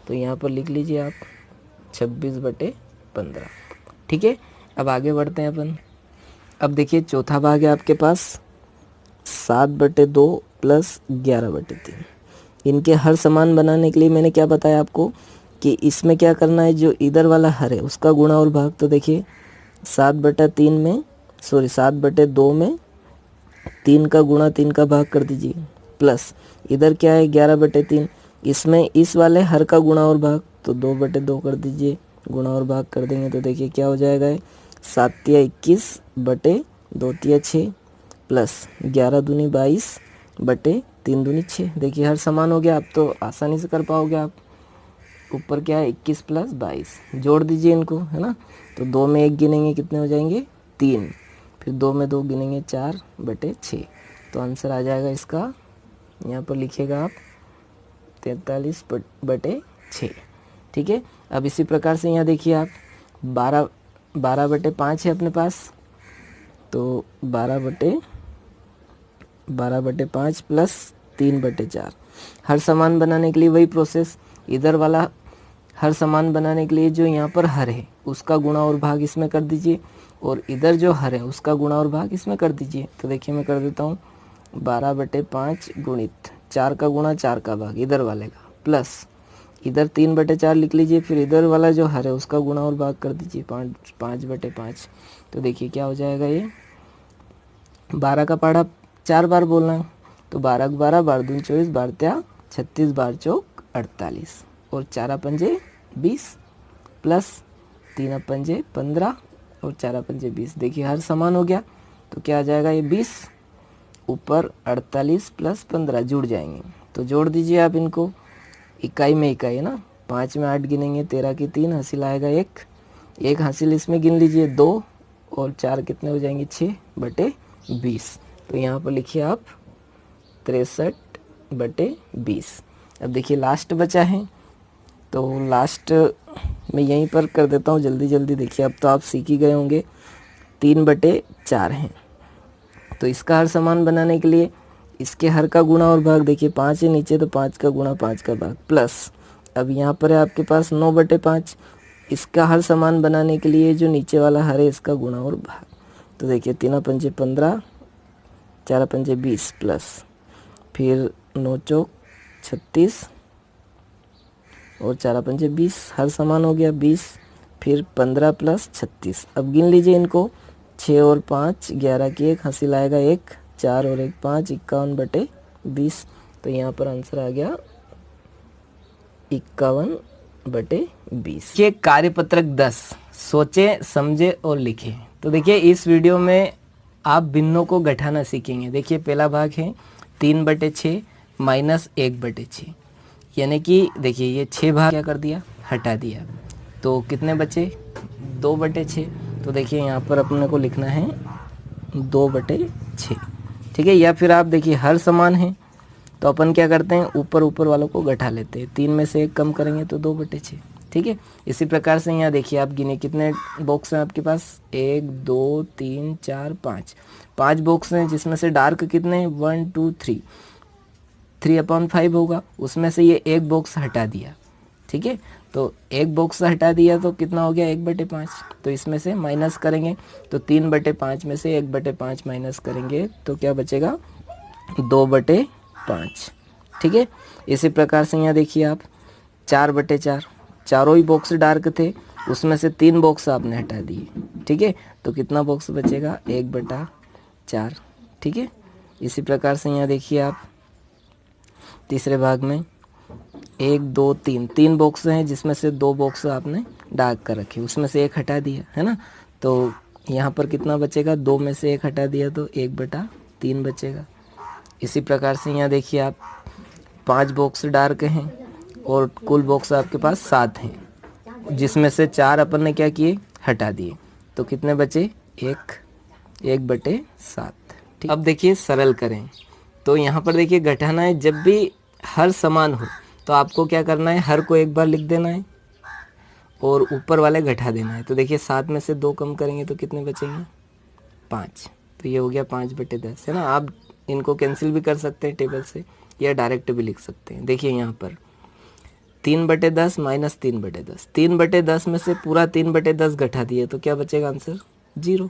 तो यहाँ पर लिख लीजिए आप 26/15। ठीक है, अब आगे बढ़ते हैं अपन। अब देखिए चौथा भाग है आपके पास 7/2 प्लस 11/3। इनके हर समान बनाने के लिए मैंने क्या बताया आपको कि इसमें क्या करना है, जो इधर वाला हर है उसका गुणा और भाग। तो देखिए 7/2 में 3 का गुणा 3 का भाग कर दीजिए, प्लस इधर क्या है 11/3, इसमें इस वाले हर का गुणा और भाग, तो 2/2 कर दीजिए, गुणा और भाग कर देंगे तो देखिए क्या हो जाएगा, 7 तिया 21 बटे 2 तिया 6, प्लस 11 दूनी 22 बटे 3 दूनी 6। देखिए हर समान हो गया, अब तो आसानी से कर पाओगे आप। ऊपर क्या है 21 + 22, जोड़ दीजिए इनको, है ना। तो 2 में 1 गिनेंगे कितने हो जाएंगे 3, फिर 2 में 2 गिनेंगे 4/6। तो आंसर आ जाएगा इसका, यहाँ पर लिखिएगा आप 43/6। ठीक है, अब इसी प्रकार से यहाँ देखिए आप 12/5 है अपने पास, तो 12/5 12/5 प्लस 3/4। हर समान बनाने के लिए वही प्रोसेस, इधर वाला हर समान बनाने के लिए जो यहाँ पर हर है उसका गुणा और भाग इसमें कर दीजिए, और इधर जो हर है उसका गुणा और भाग इसमें कर दीजिए। तो देखिए मैं कर देता हूँ 12/5 गुणित 4 का गुणा 4 का भाग इधर वाले का, प्लस इधर 3/4 लिख लीजिए, फिर इधर वाला जो हर है उसका गुणा और भाग कर दीजिए 5/5। तो देखिए क्या हो जाएगा, ये 12 का पहाड़ा 4 बार बोलना है, तो 12 × 12 12 दूनी 24 12 त्या 36 12 चौक 48 और 4 पंजे 20 प्लस 3 पंजे 15 और 4 पंजे 20। देखिए हर समान हो गया, तो क्या आ जाएगा, ये 20 ऊपर 48 प्लस 15 जुड़ जाएंगे। तो जोड़ दीजिए आप इनको, इकाई में इकाई है ना, 5 में 8 गिनेंगे, 13 की 3 हासिल आएगा 1 हासिल इसमें गिन लीजिए 2 और 4 कितने हो जाएंगे 6/20। तो यहाँ पर लिखिए आप 63/20। अब देखिए लास्ट बचा है, तो लास्ट मैं यहीं पर कर देता हूँ जल्दी जल्दी। देखिए अब तो आप सीख ही गए होंगे, 3/4 हैं, तो इसका हर समान बनाने के लिए इसके हर का गुणा और भाग, देखिए 5 है नीचे, तो 5 का गुणा 5 का भाग, प्लस अब यहाँ पर है आपके पास 9/5, इसका हर समान बनाने के लिए जो नीचे वाला हर है इसका गुणा और भाग। तो देखिए 3 पंजे 15 4 पंजे 20 प्लस फिर 9 चौक 36 और 4 पंजे 20, हर समान हो गया 20, फिर 15 प्लस 36। अब गिन लीजिए इनको, 6 और 5 11 की 1 हासिल आएगा 1, 4 और 1 5 51/20। तो यहाँ पर आंसर आ गया 51/20। ये कार्यपत्रक 10 सोचे समझे और लिखे। तो देखिए इस वीडियो में आप भिन्नों को घटाना सीखेंगे। देखिए पहला भाग है 3/6 माइनस 1/6, यानी कि देखिए ये 6 भाग क्या कर दिया, हटा दिया, तो कितने बचे 2/6। तो देखिए यहाँ पर अपने को लिखना है 2/6, ठीक है। या फिर आप देखिए हर समान है, तो अपन क्या करते हैं ऊपर ऊपर वालों को घटा लेते हैं, 3 में से 1 कम करेंगे तो 2/6, ठीक है। इसी प्रकार से यहाँ देखिए आप गिने कितने बॉक्स हैं आपके पास, 1 2 3 4 5 बॉक्स हैं, जिसमें से डार्क कितने 1 2 3 3/5 होगा, उसमें से ये एक बॉक्स हटा दिया, ठीक है। तो एक बॉक्स हटा दिया तो कितना हो गया 1/5, तो इसमें से माइनस करेंगे, तो 3/5 में से 1/5 माइनस करेंगे तो क्या बचेगा 2/5, ठीक है। इसी प्रकार से यहाँ देखिए आप 4/4, चारों ही बॉक्स डार्क थे, उसमें से 3 बॉक्स आपने हटा दिए, ठीक है। तो कितना बॉक्स बचेगा 1/4, ठीक है। इसी प्रकार से यहाँ देखिए आप तीसरे भाग में 1 2 3 बॉक्स हैं, जिसमें से 2 बॉक्स आपने डार्क कर रखे, उसमें से 1 हटा दिया है ना, तो यहाँ पर कितना बचेगा 2 में से 1 हटा दिया तो 1/3 बचेगा। इसी प्रकार से यहाँ देखिए आप 5 बॉक्स डार्क हैं और कुल बॉक्स आपके पास 7 हैं, जिसमें से 4 अपन ने क्या किए हटा दिए, तो कितने बचे 1/7, ठीक। अब देखिए सरल करें, तो यहाँ पर देखिए घटाना है, जब भी हर समान हो तो आपको क्या करना है, हर को एक बार लिख देना है और ऊपर वाले घटा देना है। तो देखिए 7 में से 2 कम करेंगे तो कितने बचेंगे 5, तो ये हो गया 5/10 है ना। आप इनको कैंसिल भी कर सकते हैं टेबल से या डायरेक्ट भी लिख सकते हैं। देखिए यहाँ पर 3/10 माइनस 3/10, 3/10 में से पूरा 3/10 घटा दिए तो क्या बचेगा आंसर 0,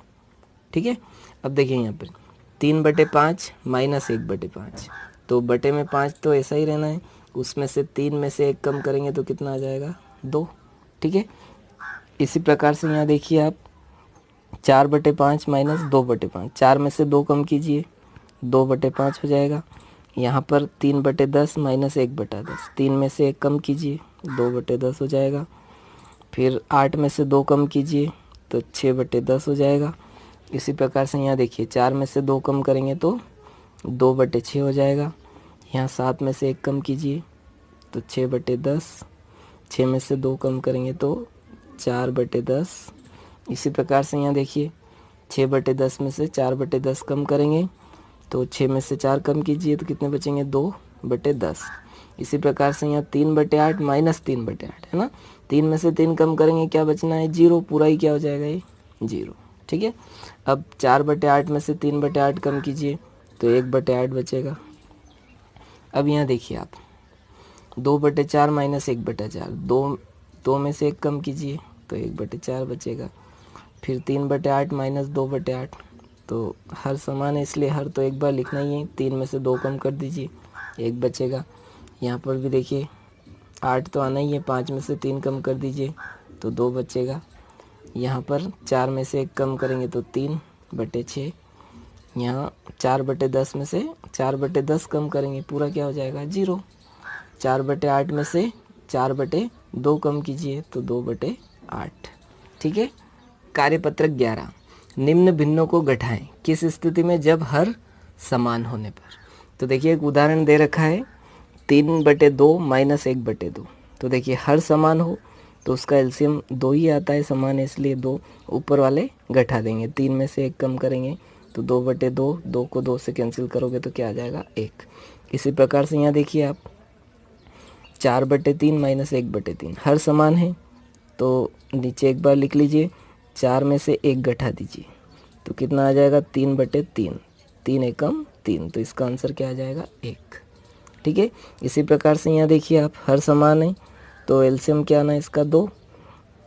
ठीक है। अब देखिए यहाँ पर 3/5 माइनस 1/5, तो बटे में 5 तो ऐसा ही रहना है, उसमें से 3 में से 1 कम करेंगे तो कितना आ जाएगा 2, ठीक है। इसी प्रकार से यहाँ देखिए आप 4/5 माइनस 2/5, 4 में से 2 कम कीजिए 2/5 हो जाएगा। यहाँ पर 3/10 माइनस 1/10, 3 में से 1 कम कीजिए 2/10 हो जाएगा। फिर 8 में से 2 कम कीजिए तो 6/10 हो जाएगा। इसी प्रकार से यहाँ देखिए 4 में से 2 कम करेंगे तो 2/6 हो जाएगा। यहाँ 7 में से 1 कम कीजिए तो 6/10, 6 में से 2 कम करेंगे तो 4/10। इसी प्रकार से यहाँ देखिए 6/10 में से 4/10 कम करेंगे तो 6 में से 4 कम कीजिए तो कितने बचेंगे 2/10। इसी प्रकार से यहाँ 3/8 माइनस 3/8 है ना, 3 में से 3 कम करेंगे क्या बचना है 0, पूरा ही क्या हो जाएगा ये 0, ठीक है। अब 4/8 में से 3/8 कम कीजिए तो 1/8 बचेगा। अब यहाँ देखिए आप 2/4 माइनस 1/4, दो में से 1 कम कीजिए तो 1/4 बचेगा। फिर 3/8 माइनस 2/8, तो हर समान है इसलिए हर तो एक बार लिखना ही है। 3 में से 2 कम कर दीजिए, 1 बचेगा। यहाँ पर भी देखिए 8 तो आना ही है, 5 में से 3 कम कर दीजिए तो 2 बचेगा। यहाँ पर 4 में से 1 कम करेंगे तो 3/6। यहाँ 4/10 में से 4/10 कम करेंगे, पूरा क्या हो जाएगा 0। 4/8 में से 4/2 कम कीजिए तो 2/8। ठीक है। कार्यपत्रक 11, निम्न भिन्नों को घटाएं किस स्थिति में, जब हर समान होने पर। तो देखिए एक उदाहरण दे रखा है 3/2 माइनस 1/2। तो देखिए हर समान हो तो उसका एलसीएम 2 ही आता है, समान है इसलिए 2 ऊपर वाले घटा देंगे। 3 में से 1 कम करेंगे तो 2/2, 2 को 2 से कैंसिल करोगे तो क्या आ जाएगा 1। इसी प्रकार से यहाँ देखिए आप 4/3 माइनस 1/3, हर समान है तो नीचे एक बार लिख लीजिए, 4 में से 1 घटा दीजिए तो कितना आ जाएगा 3/3, 3 एकम 3, तो इसका आंसर क्या आ जाएगा 1। ठीक है। इसी प्रकार से यहाँ देखिए आप हर समान है तो एलसीएम क्या आना है इसका 2,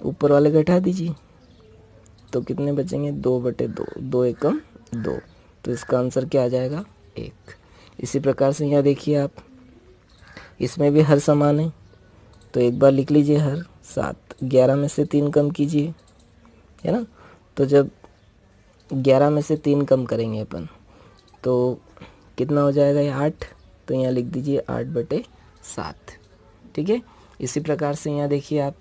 ऊपर वाले घटा दीजिए तो कितने बचेंगे 2/2, 2 एकम 2, तो इसका आंसर क्या आ जाएगा 1। इसी प्रकार से यहाँ देखिए आप इसमें भी हर समान है तो एक बार लिख लीजिए हर 7, 11 में से 3 कम कीजिए, है ना। तो जब 11 में से 3 कम करेंगे अपन तो कितना हो जाएगा ये 8, तो यहाँ लिख दीजिए 8/7। ठीक है। इसी प्रकार से यहाँ देखिए आप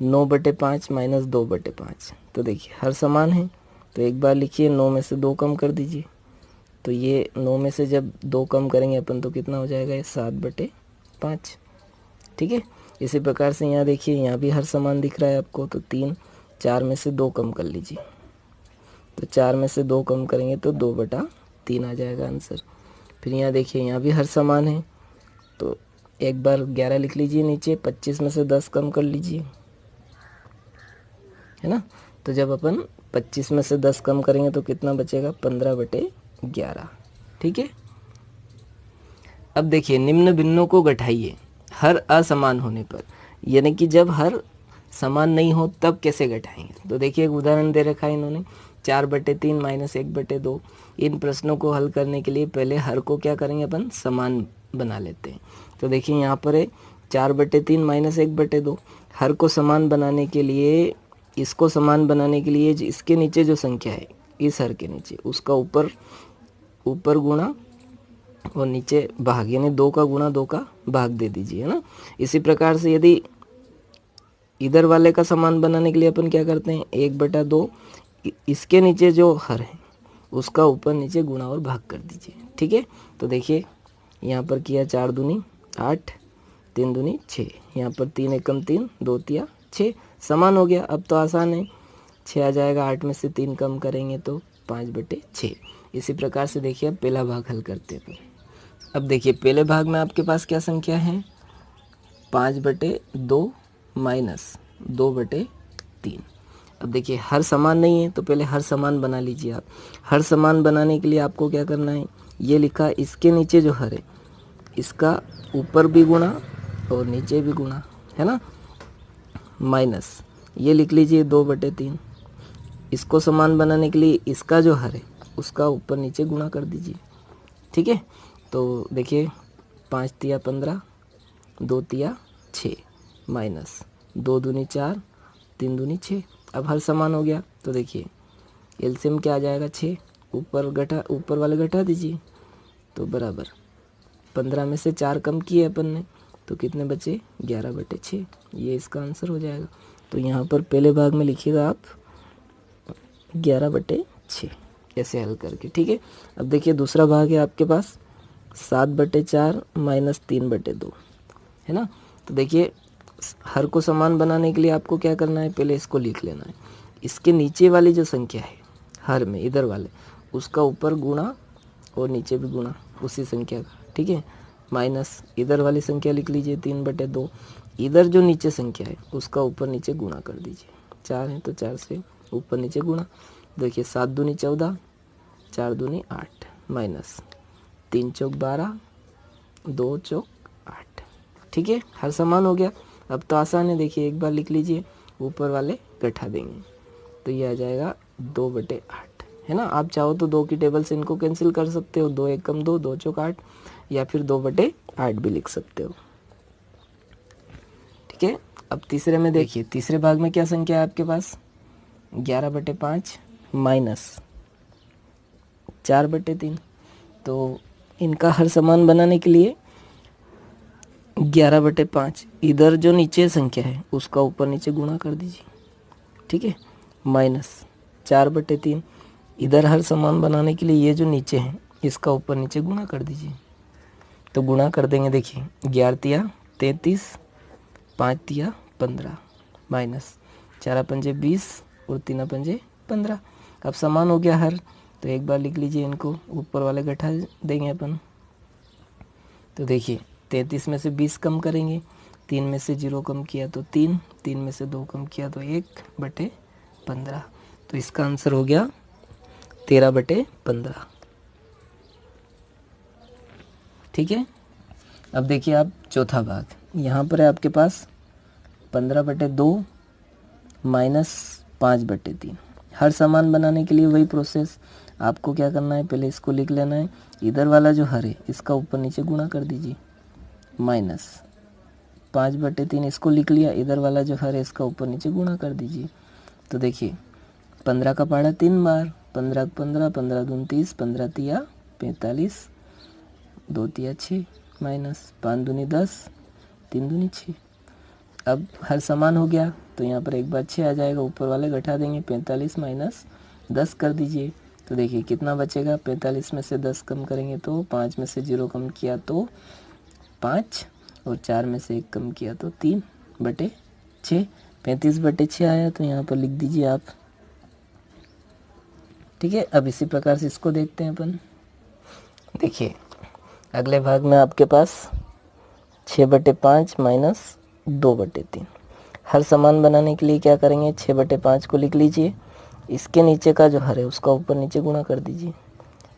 9/5 माइनस 2/5, तो देखिए हर समान है तो एक बार लिखिए 9 में से 2 कम कर दीजिए, तो ये 9 में से जब 2 कम करेंगे अपन तो कितना हो जाएगा ये 7/5। ठीक है। इसी प्रकार से यहाँ देखिए यहाँ भी हर समान दिख रहा है आपको, तो 3, 4 में से 2 कम कर लीजिए, तो 4 में से 2 कम करेंगे तो 2/3 आ जाएगा आंसर। फिर यहाँ देखिए यहाँ भी हर समान है तो एक बार 11 लिख लीजिए नीचे, 25 में से 10 कम कर लीजिए, है ना। तो जब अपन 25 में से 10 कम करेंगे तो कितना बचेगा 15/11। ठीक है। अब देखिए निम्न भिन्नों को घटाइए हर असमान होने पर, यानी कि जब हर समान नहीं हो तब कैसे घटाएंगे। तो देखिए एक उदाहरण दे रखा है इन्होंने 4/3 माइनस 1/2। इन प्रश्नों को हल करने के लिए पहले हर को क्या करेंगे अपन समान बना लेते हैं। तो देखिए यहाँ पर है 4/3 माइनस 1/2। हर को समान बनाने के लिए, इसको समान बनाने के लिए इसके नीचे जो संख्या है इस हर के नीचे उसका ऊपर गुणा और नीचे भाग, यानी 2 का गुणा 2 का भाग दे दीजिए, है ना। इसी प्रकार से यदि इधर वाले का समान बनाने के लिए अपन क्या करते हैं 1/2, इसके नीचे जो हर है उसका ऊपर नीचे गुणा और भाग कर दीजिए। ठीक है। तो देखिए यहाँ पर किया 4 दूनी 8, 3 दूनी 6, यहाँ पर 3 एकम 3, 2 तिया 6, समान हो गया। अब तो आसान है, 6 आ जाएगा, 8 में से 3 कम करेंगे तो 5/6। इसी प्रकार से देखिए अब पहला भाग हल करते हैं। अब देखिए पहले भाग में आपके पास क्या संख्या है 5/2 माइनस 2/3। अब देखिए हर समान नहीं है तो पहले हर समान बना लीजिए आप। हर समान बनाने के लिए आपको क्या करना है, ये लिखा इसके नीचे जो हर है इसका ऊपर भी गुणा और नीचे भी गुणा, है ना, माइनस ये लिख लीजिए 2/3। इसको समान बनाने के लिए इसका जो हर है उसका ऊपर नीचे गुणा कर दीजिए। ठीक है। तो देखिए 5 तिया 15, 2 तिया 6, माइनस 2 दूनी 4, 3 दूनी 6। अब हर समान हो गया तो देखिए एलसीएम क्या आ जाएगा 6, ऊपर वाले घटा दीजिए तो बराबर 15 में से 4 कम किए अपन ने तो कितने बचे 11/6, ये इसका आंसर हो जाएगा। तो यहाँ पर पहले भाग में लिखिएगा आप 11/6 ऐसे हल करके। ठीक है। अब देखिए दूसरा भाग है आपके पास 7/4 माइनस 3/2, है ना। तो देखिए हर को समान बनाने के लिए आपको क्या करना है, पहले इसको लिख लेना है। इसके नीचे वाली जो संख्या है हर में इधर वाले उसका ऊपर गुणा और नीचे भी गुणा उसी संख्या का। ठीक है। माइनस इधर वाली संख्या लिख लीजिए 3/2, इधर जो नीचे संख्या है उसका ऊपर नीचे गुणा कर दीजिए। 4 है तो 4 से ऊपर नीचे गुणा। देखिए 7 दूनी 14, 4 दूनी 8, माइनस 3 चौक 12, 2 चौक 8। ठीक है, हर समान हो गया। अब तो आसान है, देखिए एक बार लिख लीजिए, ऊपर वाले घटा देंगे तो ये आ जाएगा 2/8, है ना। आप चाहो तो 2 की टेबल से इनको कैंसिल कर सकते हो, 2 एकम 2, 2 चौक 8, या फिर 2/8 भी लिख सकते हो। ठीक है, अब तीसरे में देखिए, तीसरे भाग में क्या संख्या है आपके पास, 11/5 माइनस 4/3। तो इनका हर समान बनाने के लिए 11/5 इधर जो नीचे संख्या है उसका ऊपर नीचे गुणा कर दीजिए। ठीक है, माइनस 4/3 इधर हर समान बनाने के लिए ये जो नीचे है इसका ऊपर नीचे गुणा कर दीजिए। तो गुणा कर देंगे, देखिए 11 तिया 33, 5 तिया 15, माइनस 4 पंजे 20 और 3 पंजे 15। अब समान हो गया हर, तो एक बार लिख लीजिए, इनको ऊपर वाले घटा देंगे अपन। तो देखिए 33 में से 20 कम करेंगे, 3 में से 0 कम किया तो 3, 3 में से 2 कम किया तो 1/15। तो इसका आंसर हो गया 13/15। ठीक है, अब देखिए आप चौथा भाग, यहाँ पर है आपके पास 15/2 माइनस 5/3। हर समान बनाने के लिए वही प्रोसेस, आपको क्या करना है, पहले इसको लिख लेना है, इधर वाला जो हर है इसका ऊपर नीचे गुणा कर दीजिए, माइनस 5/3 इसको लिख लिया, इधर वाला जो हर है इसका ऊपर नीचे गुणा कर दीजिए। तो देखिए 15 का पहाड़ा 3 बार, 15 15, 15 दूनी 30, 15 तिया 45, 2 तिया 6, माइनस 5 दूनी 10, 3 दूनी 6। अब हर समान हो गया तो यहाँ पर एक बार 6 आ जाएगा, ऊपर वाले घटा देंगे, 45 माइनस 10 कर दीजिए। तो देखिए कितना बचेगा, 45 में से 10 कम करेंगे तो 5 में से 0 कम किया तो 5, और 4 में से 1 कम किया तो 3/6। 35/6 आया, तो यहाँ पर लिख दीजिए आप। ठीक है, अब इसी प्रकार से इसको देखते हैं अपन। देखिए अगले भाग में आपके पास 6/5 माइनस 2/3। हर समान बनाने के लिए क्या करेंगे, 6/5 को लिख लीजिए, इसके नीचे का जो हर है उसका ऊपर नीचे गुणा कर दीजिए,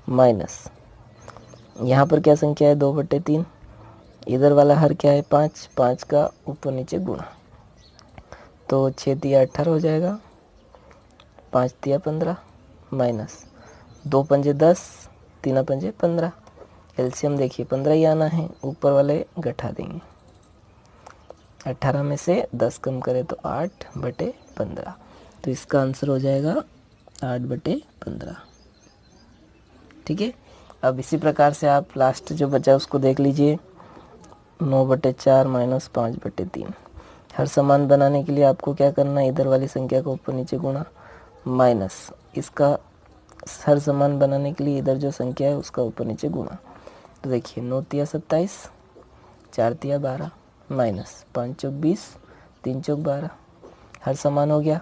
माइनस यहाँ पर क्या संख्या है 2/3, इधर वाला हर क्या है 5, 5 का ऊपर नीचे गुणा, तो 6 तिया 18 हो जाएगा, 5 तिया 15, माइनस 2 पंजे 10, 3 पंजे 15। एलसीएम देखिए 15 ही आना है, ऊपर वाले घटा देंगे, 18 में से 10 कम करें तो 8/15। तो इसका आंसर हो जाएगा 8/15। ठीक है, अब इसी प्रकार से आप लास्ट जो बचा उसको देख लीजिए, 9/4 माइनस 5/3। हर समान बनाने के लिए आपको क्या करना है, इधर वाली संख्या को ऊपर नीचे गुणा, माइनस इसका हर समान बनाने के लिए इधर जो संख्या है उसका ऊपर नीचे गुणा। तो देखिए 9 तिया 27, 4 तिया 12, माइनस 5 चौक 20, 3 चौक 12। हर समान हो गया,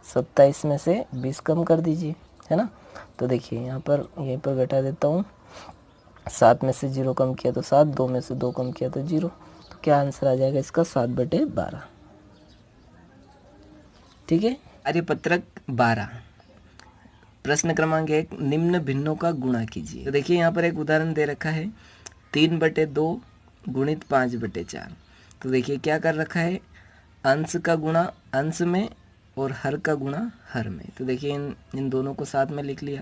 27 में से 20 कम कर दीजिए, है ना। तो देखिए यहाँ पर यहीं पर घटा देता हूँ, 7 में से 0 कम किया तो 7, 2 में से 2 कम किया तो 0। तो क्या आंसर आ जाएगा इसका 7/12। ठीक है, कार्यपत्रक 12 प्रश्न क्रमांक 1, निम्न भिन्नों का गुणा कीजिए। तो देखिए यहाँ पर एक उदाहरण दे रखा है, 3/2 गुणित 5/4। तो देखिए क्या कर रखा है, अंश का गुणा अंश में और हर का गुणा हर में। तो देखिए इन दोनों को साथ में लिख लिया,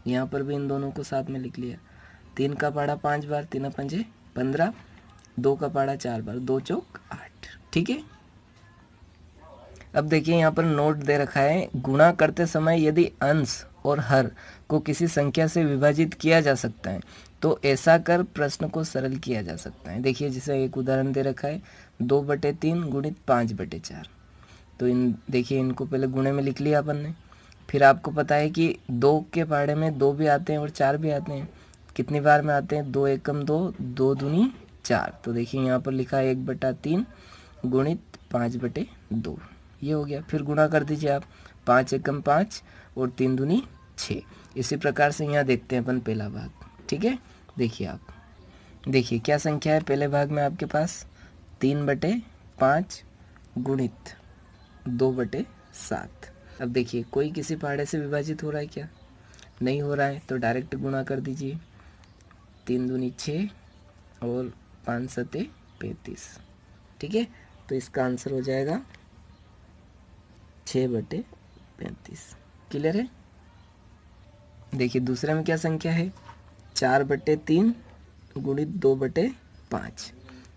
यहाँ पर भी इन दोनों को साथ में लिख लिया। 3 का पहाड़ा 5 बार, 3 पंजे 15, 2 का पहाड़ा 4 बार, 2 चौक 8। ठीक है, अब देखिए यहाँ पर नोट दे रखा है, गुणा करते समय यदि अंश और हर को किसी संख्या से विभाजित किया जा सकता है तो ऐसा कर प्रश्न को सरल किया जा सकता है। देखिए जैसे एक उदाहरण दे रखा है, 2/3 गुणित 5/4। तो देखिए इनको पहले गुणे में लिख लिया अपन ने, फिर आपको पता है कि 2 के पहाड़े में 2 भी आते हैं और 4 भी आते हैं। कितनी बार में आते हैं, 2 एकम 2, 2 दूनी 4। तो देखिए यहाँ पर लिखा है 1/3 गुणित 5/2, ये हो गया। फिर गुणा कर दीजिए आप, 5 एकम 5 और 3 दूनी 6। इसी प्रकार से यहाँ देखते हैं अपन पहला भाग। ठीक है, देखिए आप, देखिए क्या संख्या है पहले भाग में आपके पास, 3/5 गुणित 2/7। अब देखिए कोई किसी पहाड़े से विभाजित हो रहा है क्या, नहीं हो रहा है तो डायरेक्ट गुणा कर दीजिए। 3 दूनी 6 और 5 सते 35। ठीक है, तो इसका आंसर हो जाएगा 6/35। क्लियर है। देखिए दूसरे में क्या संख्या है, 4/3 गुणित 2/5।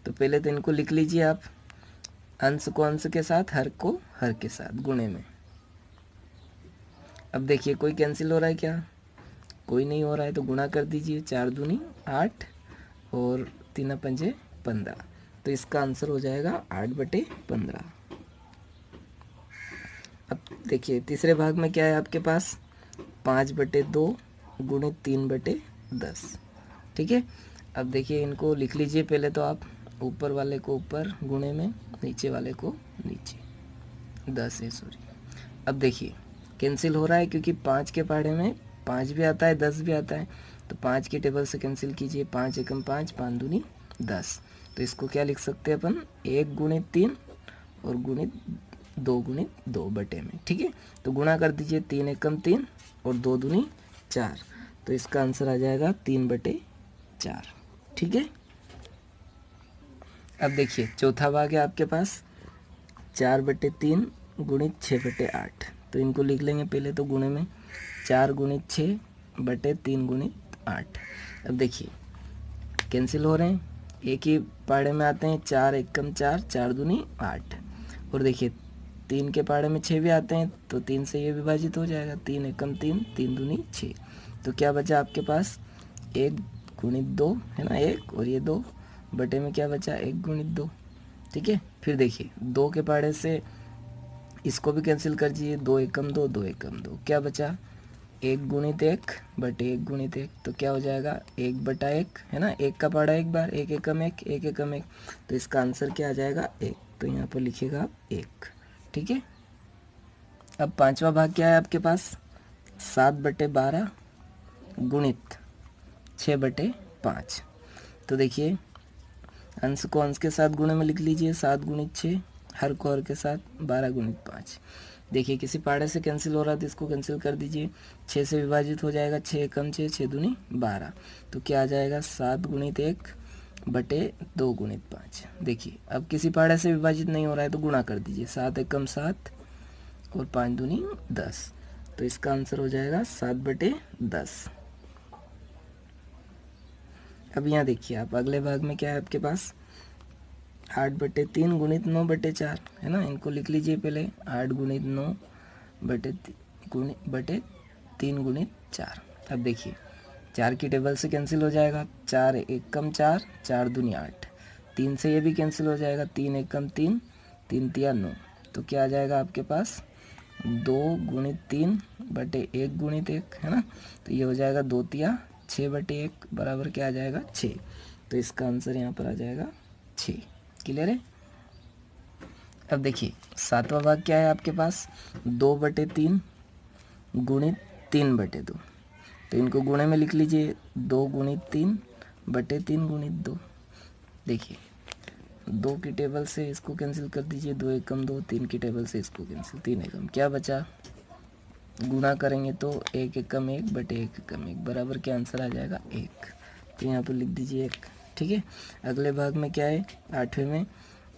तो पहले तो इनको लिख लीजिए आप, अंश को अंश के साथ, हर को हर के साथ गुणे में। अब देखिए कोई कैंसिल हो रहा है क्या, कोई नहीं हो रहा है तो गुणा कर दीजिए। 4 दूनी 8 और 3 पंजे 15। तो इसका आंसर हो जाएगा 8/15। अब देखिए तीसरे भाग में क्या है आपके पास, 5/2 गुणित 3/10। ठीक है, अब देखिए इनको लिख लीजिए पहले तो आप, ऊपर वाले को ऊपर गुणे में, नीचे वाले को नीचे। 10 है सॉरी। अब देखिए कैंसिल हो रहा है क्योंकि 5 के पहाड़े में 5 भी आता है 10 भी आता है, तो 5 की टेबल से कैंसिल कीजिए। 5 एकम 5, 5 दूनी 10। तो इसको क्या लिख सकते हैं अपन, 1 गुणित 3 और गुणित 2 गुणित 2 बटे में। ठीक है, तो गुणा कर दीजिए। 3 एकम 3 और 2 दूनी 4। तो इसका आंसर आ जाएगा 3/4। ठीक है, अब देखिए चौथा भाग है आपके पास, 4/3 गुणित 6/8। तो इनको लिख लेंगे पहले तो गुणे में, 4 गुणित 6/3 गुणित 8। अब देखिए कैंसिल हो रहे हैं, एक ही पाड़े में आते हैं। 4 एकम 4, 4 दूनी 8। और देखिए 3 के पाड़े में 6 भी आते हैं, तो 3 से ये विभाजित हो जाएगा। 3 एकम 3, 3 दूनी 6। तो क्या बचा आपके पास, 1 गुणित 2 है ना, 1 और ये 2 बटे में क्या बचा, 1 गुणित 2। ठीक है, फिर देखिए 2 के पाड़े से इसको भी कैंसिल कर दीजिए। 2 एकम 2, 2 एकम 2, क्या बचा, 1 गुणित 1 बटे 1 गुणित 1। तो क्या हो जाएगा, 1/1 है ना, 1 का पाड़ा एक बार, 1 एकम 1, 1 एकम 1। तो इसका आंसर क्या आ जाएगा, 1। तो यहाँ पर लिखिएगा आप 1। ठीक है, अब पांचवा भाग क्या है आपके पास, 7/12 गुणित 6/5। तो देखिए अंश को अंश के साथ गुणे में लिख लीजिए। 7 गुणित 6, हर को हर के साथ 12 गुणित 5। देखिए किसी पाड़े से कैंसिल हो रहा है तो इसको कैंसिल कर दीजिए। 6 से विभाजित हो जाएगा, 6 एकम 6, 6 दूनी 12। तो क्या आ जाएगा, 7 गुणित 1 बटे 2 गुणित 5। देखिए अब किसी पाड़े से विभाजित नहीं हो रहा है तो गुणा कर दीजिए। 7 एकम 7 और 5 दूनी 10। तो इसका आंसर हो जाएगा 7/10। अब यहाँ देखिए आप, अगले भाग में क्या है आपके पास, 8/3 गुणित 9/4 है ना। इनको लिख लीजिए पहले, 8 गुणित 9 बटे 3 गुणित 4। अब देखिए 4 की टेबल से कैंसिल हो जाएगा। 4 एकम 4, 4 दूनी 8। 3 से ये भी कैंसिल हो जाएगा। 3 एकम 3, 3 तिया 9। तो क्या आ जाएगा आपके पास, 2 गुणित 3 बटे 1 गुणित 1 है ना। तो ये हो जाएगा 2 तिया 6/1 बराबर क्या आ जाएगा, 6। तो इसका आंसर यहाँ पर आ जाएगा 6। क्लियर है। अब देखिए सातवां भाग क्या है आपके पास, 2/3 गुणित 3/2। तो इनको गुणे में लिख लीजिए। 2 गुणित 3 बटे 3 गुणित 2। देखिए 2 की टेबल से इसको कैंसिल कर दीजिए। 2 एकम 2, 3 की टेबल से इसको कैंसिल, 3 एकम, क्या बचा, गुणा करेंगे तो 1 एकम 1 बटे 1 एकम 1 बराबर क्या आंसर आ जाएगा, 1। तो यहाँ पर लिख दीजिए 1। ठीक है, अगले भाग में क्या है, 8वें में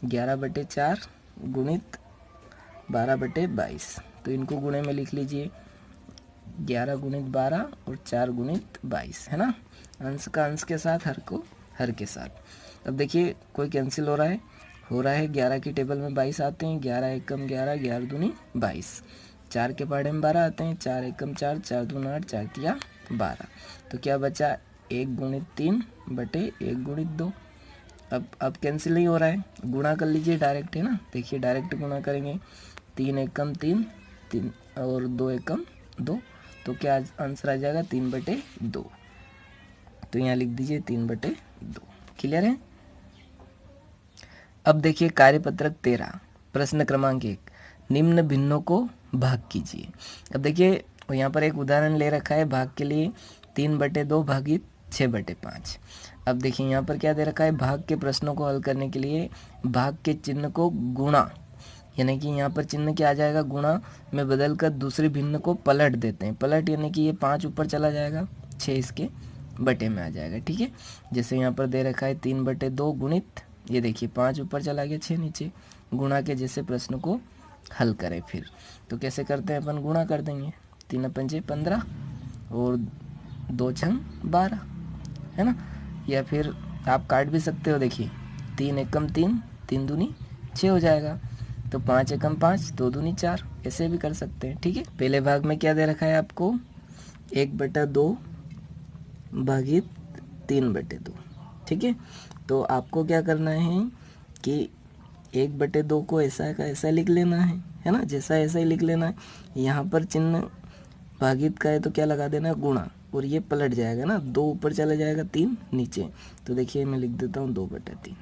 11/4 गुणित 12/22। तो इनको गुणे में लिख लीजिए। 11 गुणित 12 और 4 गुणित 22 है ना। अंश का अंश के साथ, हर को हर के साथ। अब देखिए कोई कैंसिल हो रहा है। 11 की टेबल में 22 आते हैं। 11 एकम 11, 11 दूनी 22। 4 के पहाड़े में 12 आते हैं। 4 एकम 4, 4 दूना 8, 4 तिया 12। तो क्या बचा, 1 गुणित 3 बटे 1 गुणित 2। अब कैंसिल नहीं हो रहा है, गुणा कर लीजिए डायरेक्ट है ना। देखिए डायरेक्ट गुणा करेंगे। 3 एकम 3, 3 और 2 एकम 2। तो क्या आंसर आ जाएगा, 3/2। तो यहाँ लिख दीजिए 3/2। क्लियर है। अब देखिए कार्यपत्रक 13 प्रश्न क्रमांक 1, निम्न भिन्नों को भाग कीजिए। अब देखिए यहाँ पर एक उदाहरण ले रखा है भाग के लिए, 3/2 भागित 6/5। अब देखिए यहाँ पर क्या दे रखा है, भाग के प्रश्नों को हल करने के लिए भाग के चिन्ह को गुणा यानी कि यहाँ पर चिन्ह क्या आ जाएगा, गुणा में बदल कर दूसरी भिन्न को पलट देते हैं। पलट यानी कि ये 5 ऊपर चला जाएगा, 6 इसके बटे में आ जाएगा। ठीक है, जैसे यहाँ पर दे रखा है 3/2 गुणित, ये देखिए 5 ऊपर चला गया, 6 नीचे, गुणा के जैसे प्रश्न को हल करें। फिर तो कैसे करते हैं अपन, गुणा कर देंगे, 3 पंजे 15 और 2 छंग 12, है ना। या फिर आप काट भी सकते हो, देखिए 3 एकम 3, 3 दूनी 6 हो जाएगा। तो 5 एकम 5, 2 दूनी 4, ऐसे भी कर सकते हैं। ठीक है, पहले भाग में क्या दे रखा है आपको, 1/2 भागित 3/2। ठीक है, तो आपको क्या करना है कि 1/2 को ऐसा का ऐसा लिख लेना है ना, जैसा ऐसा ही लिख लेना है। यहाँ पर चिन्ह भागित का है तो क्या लगा देना, गुणा, और ये पलट जाएगा ना, 2 ऊपर चला जाएगा, 3 नीचे। तो देखिए मैं लिख देता हूँ 2/3।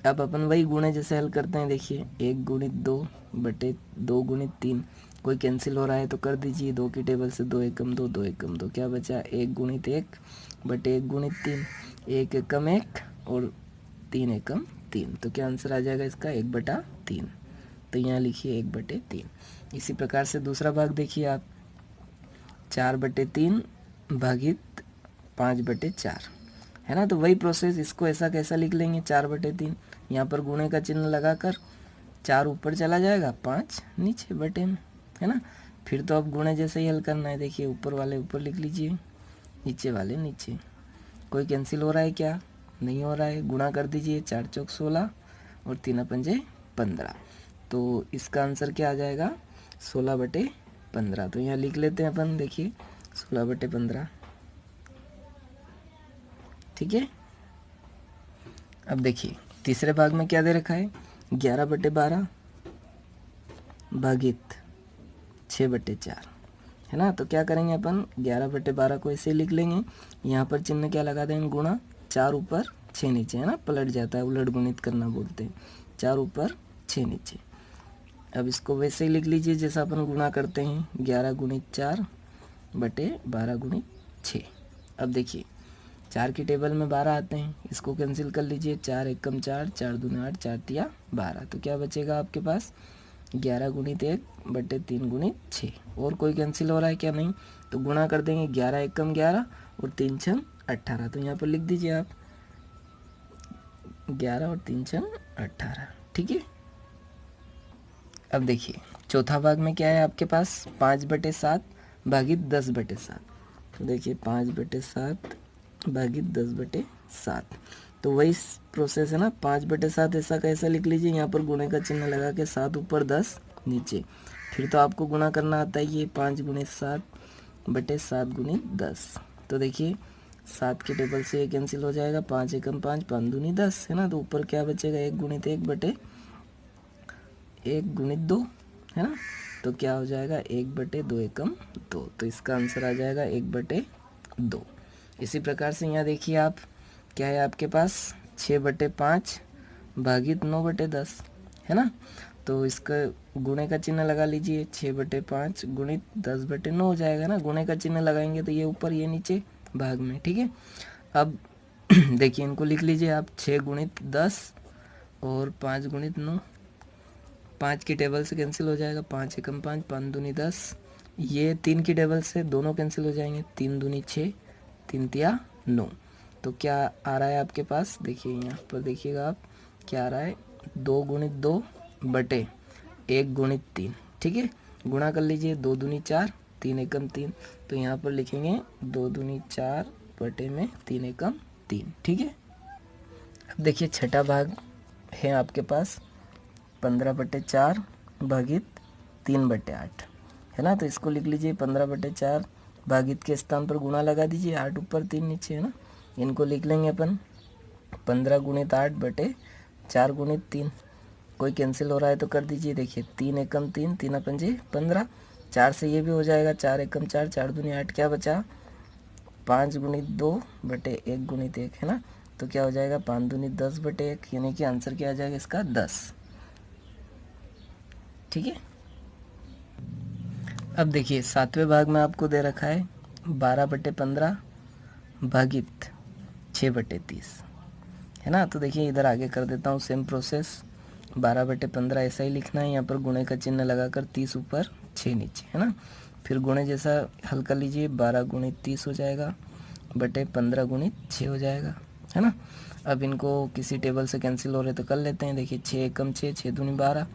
अब अपन वही गुणे जैसे हल करते हैं, देखिए 1 गुणित 2/2 गुणित 3, कोई कैंसिल हो रहा है तो कर दीजिए, 2 की टेबल से 2 एकम 2, 2 एकम 2, क्या बचा 1 गुणित 1/1 गुणित 3, 1 एकम 1 और 3 एकम 3। तो क्या आंसर आ जाएगा इसका, 1/3। तो यहाँ लिखिए 1/3। इसी प्रकार से दूसरा भाग देखिए आप, 4/3 भागित 5/4, है ना। तो वही प्रोसेस, इसको ऐसा कैसा लिख लेंगे, 4/3, यहाँ पर गुणे का चिन्ह लगाकर 4 ऊपर चला जाएगा, 5 नीचे बटे में, है ना। फिर तो अब गुणे जैसे ही हल करना है, देखिए ऊपर वाले ऊपर लिख लीजिए, नीचे वाले नीचे। कोई कैंसिल हो रहा है क्या, नहीं हो रहा है, गुणा कर दीजिए, 4 चौक 16 और 3 पंजे 15। तो इसका आंसर क्या आ जाएगा, 16/15। तो यहाँ लिख लेते हैं अपन, देखिए 16/15। ठीक है, अब देखिए तीसरे भाग में क्या दे रखा है, 11/12 भागित 6/4, है ना। तो क्या करेंगे अपन, 11/12 को ऐसे लिख लेंगे, यहाँ पर चिन्ह क्या लगा देंगे, गुणा, 4 ऊपर 6 नीचे, है ना, पलट जाता है, उलट गुणित करना बोलते हैं, 4 ऊपर 6 नीचे। अब इसको वैसे ही लिख लीजिए जैसा अपन गुणा करते हैं, 11 गुणित 4 बटे 12 गुणित 6। अब देखिए 4 की टेबल में 12 आते हैं, इसको कैंसिल कर लीजिए, 4 एकम 4, 4 दूनी 8, 4 तिया 12। तो क्या बचेगा आपके पास, 11 गुणित 1 बटे 3 गुणित 6। और कोई कैंसिल हो रहा है क्या, नहीं, तो गुणा कर देंगे, 11 एकम 11 और 3 छंग 18। तो यहाँ पर लिख दीजिए आप 11 और 3 छंग 18। ठीक है, अब देखिए चौथा भाग में क्या है आपके पास, 5/7 भागित 10/7। तो देखिए 5/7 भागित 10/7। तो वही प्रोसेस है ना, 5/7 ऐसा कैसा लिख लीजिए, यहाँ पर गुणे का चिन्ह लगा के 7 ऊपर 10 नीचे। फिर तो आपको गुणा करना आता है, ये 5 गुणित 7/7 गुणित 10। तो देखिए 7 की टेबल से ये कैंसिल हो जाएगा, 5 एकम 5, 5 दूनी 10, है ना। तो ऊपर क्या बचेगा, 1 गुणित 1 बटे 1 गुणित 2, है ना। तो क्या हो जाएगा, 1/2 एकम 2। तो इसका आंसर आ जाएगा 1/2। इसी प्रकार से यहाँ देखिए आप, क्या है आपके पास, 6/5 भागित 9/10, है ना। तो इसका गुणे का चिन्ह लगा लीजिए, 6/5 गुणित 10/9 हो जाएगा ना, गुणे का चिन्ह लगाएंगे तो ये ऊपर ये नीचे भाग में। ठीक है, अब देखिए इनको लिख लीजिए आप, 6 गुणित 10 और 5 गुणित 9, 5 की टेबल से कैंसिल हो जाएगा, 5 एकम 5, 5 दूनी 10, ये 3 की टेबल से दोनों कैंसिल हो जाएंगे, 3 दूनी 6, 3 तिया 9। तो क्या आ रहा है आपके पास, देखिए यहाँ पर देखिएगा आप, क्या आ रहा है, 2 गुणित 2 बटे 1 गुणित 3। ठीक है, गुणा कर लीजिए, 2 दूनी 4, 3 एकम 3। तो यहाँ पर लिखेंगे 2 दूनी 4 बटे में 3 एकम 3। ठीक है, अब देखिए छठा भाग है आपके पास, 15/4 भागित 3/8, है ना। तो इसको लिख लीजिए, 15/4 भागित के स्थान पर गुणा लगा दीजिए, 8 ऊपर 3 नीचे, है ना। इनको लिख लेंगे अपन 15 गुणित 8 बटे 4 गुणित 3। कोई कैंसिल हो रहा है तो कर दीजिए, देखिए 3 एकम 3, 3 पंजे 15, 4 से ये भी हो जाएगा, 4 एकम 4, 4 दूनी 8, क्या बचा, 5 गुणित 2 बटे 1 गुणित 1, है ना। तो क्या हो जाएगा, 5 दूनी 10 बटे 1, यानी कि आंसर क्या आ जाएगा इसका, 10। ठीक है, अब देखिए सातवें भाग में आपको दे रखा है 12/15 भागित 6/30, है ना। तो देखिए इधर आगे कर देता हूँ सेम प्रोसेस, 12/15 ऐसा ही लिखना है। यहाँ पर गुणे का चिन्ह लगाकर 30 ऊपर 6 नीचे, है ना। फिर गुणे जैसा हल कर लीजिए, 12 गुणित 30 हो जाएगा बटे 15 गुणित 6 हो जाएगा, है ना। अब इनको किसी टेबल से कैंसिल हो रहे तो कर लेते हैं। देखिए 6 एकम 6, 6 दूनी 12,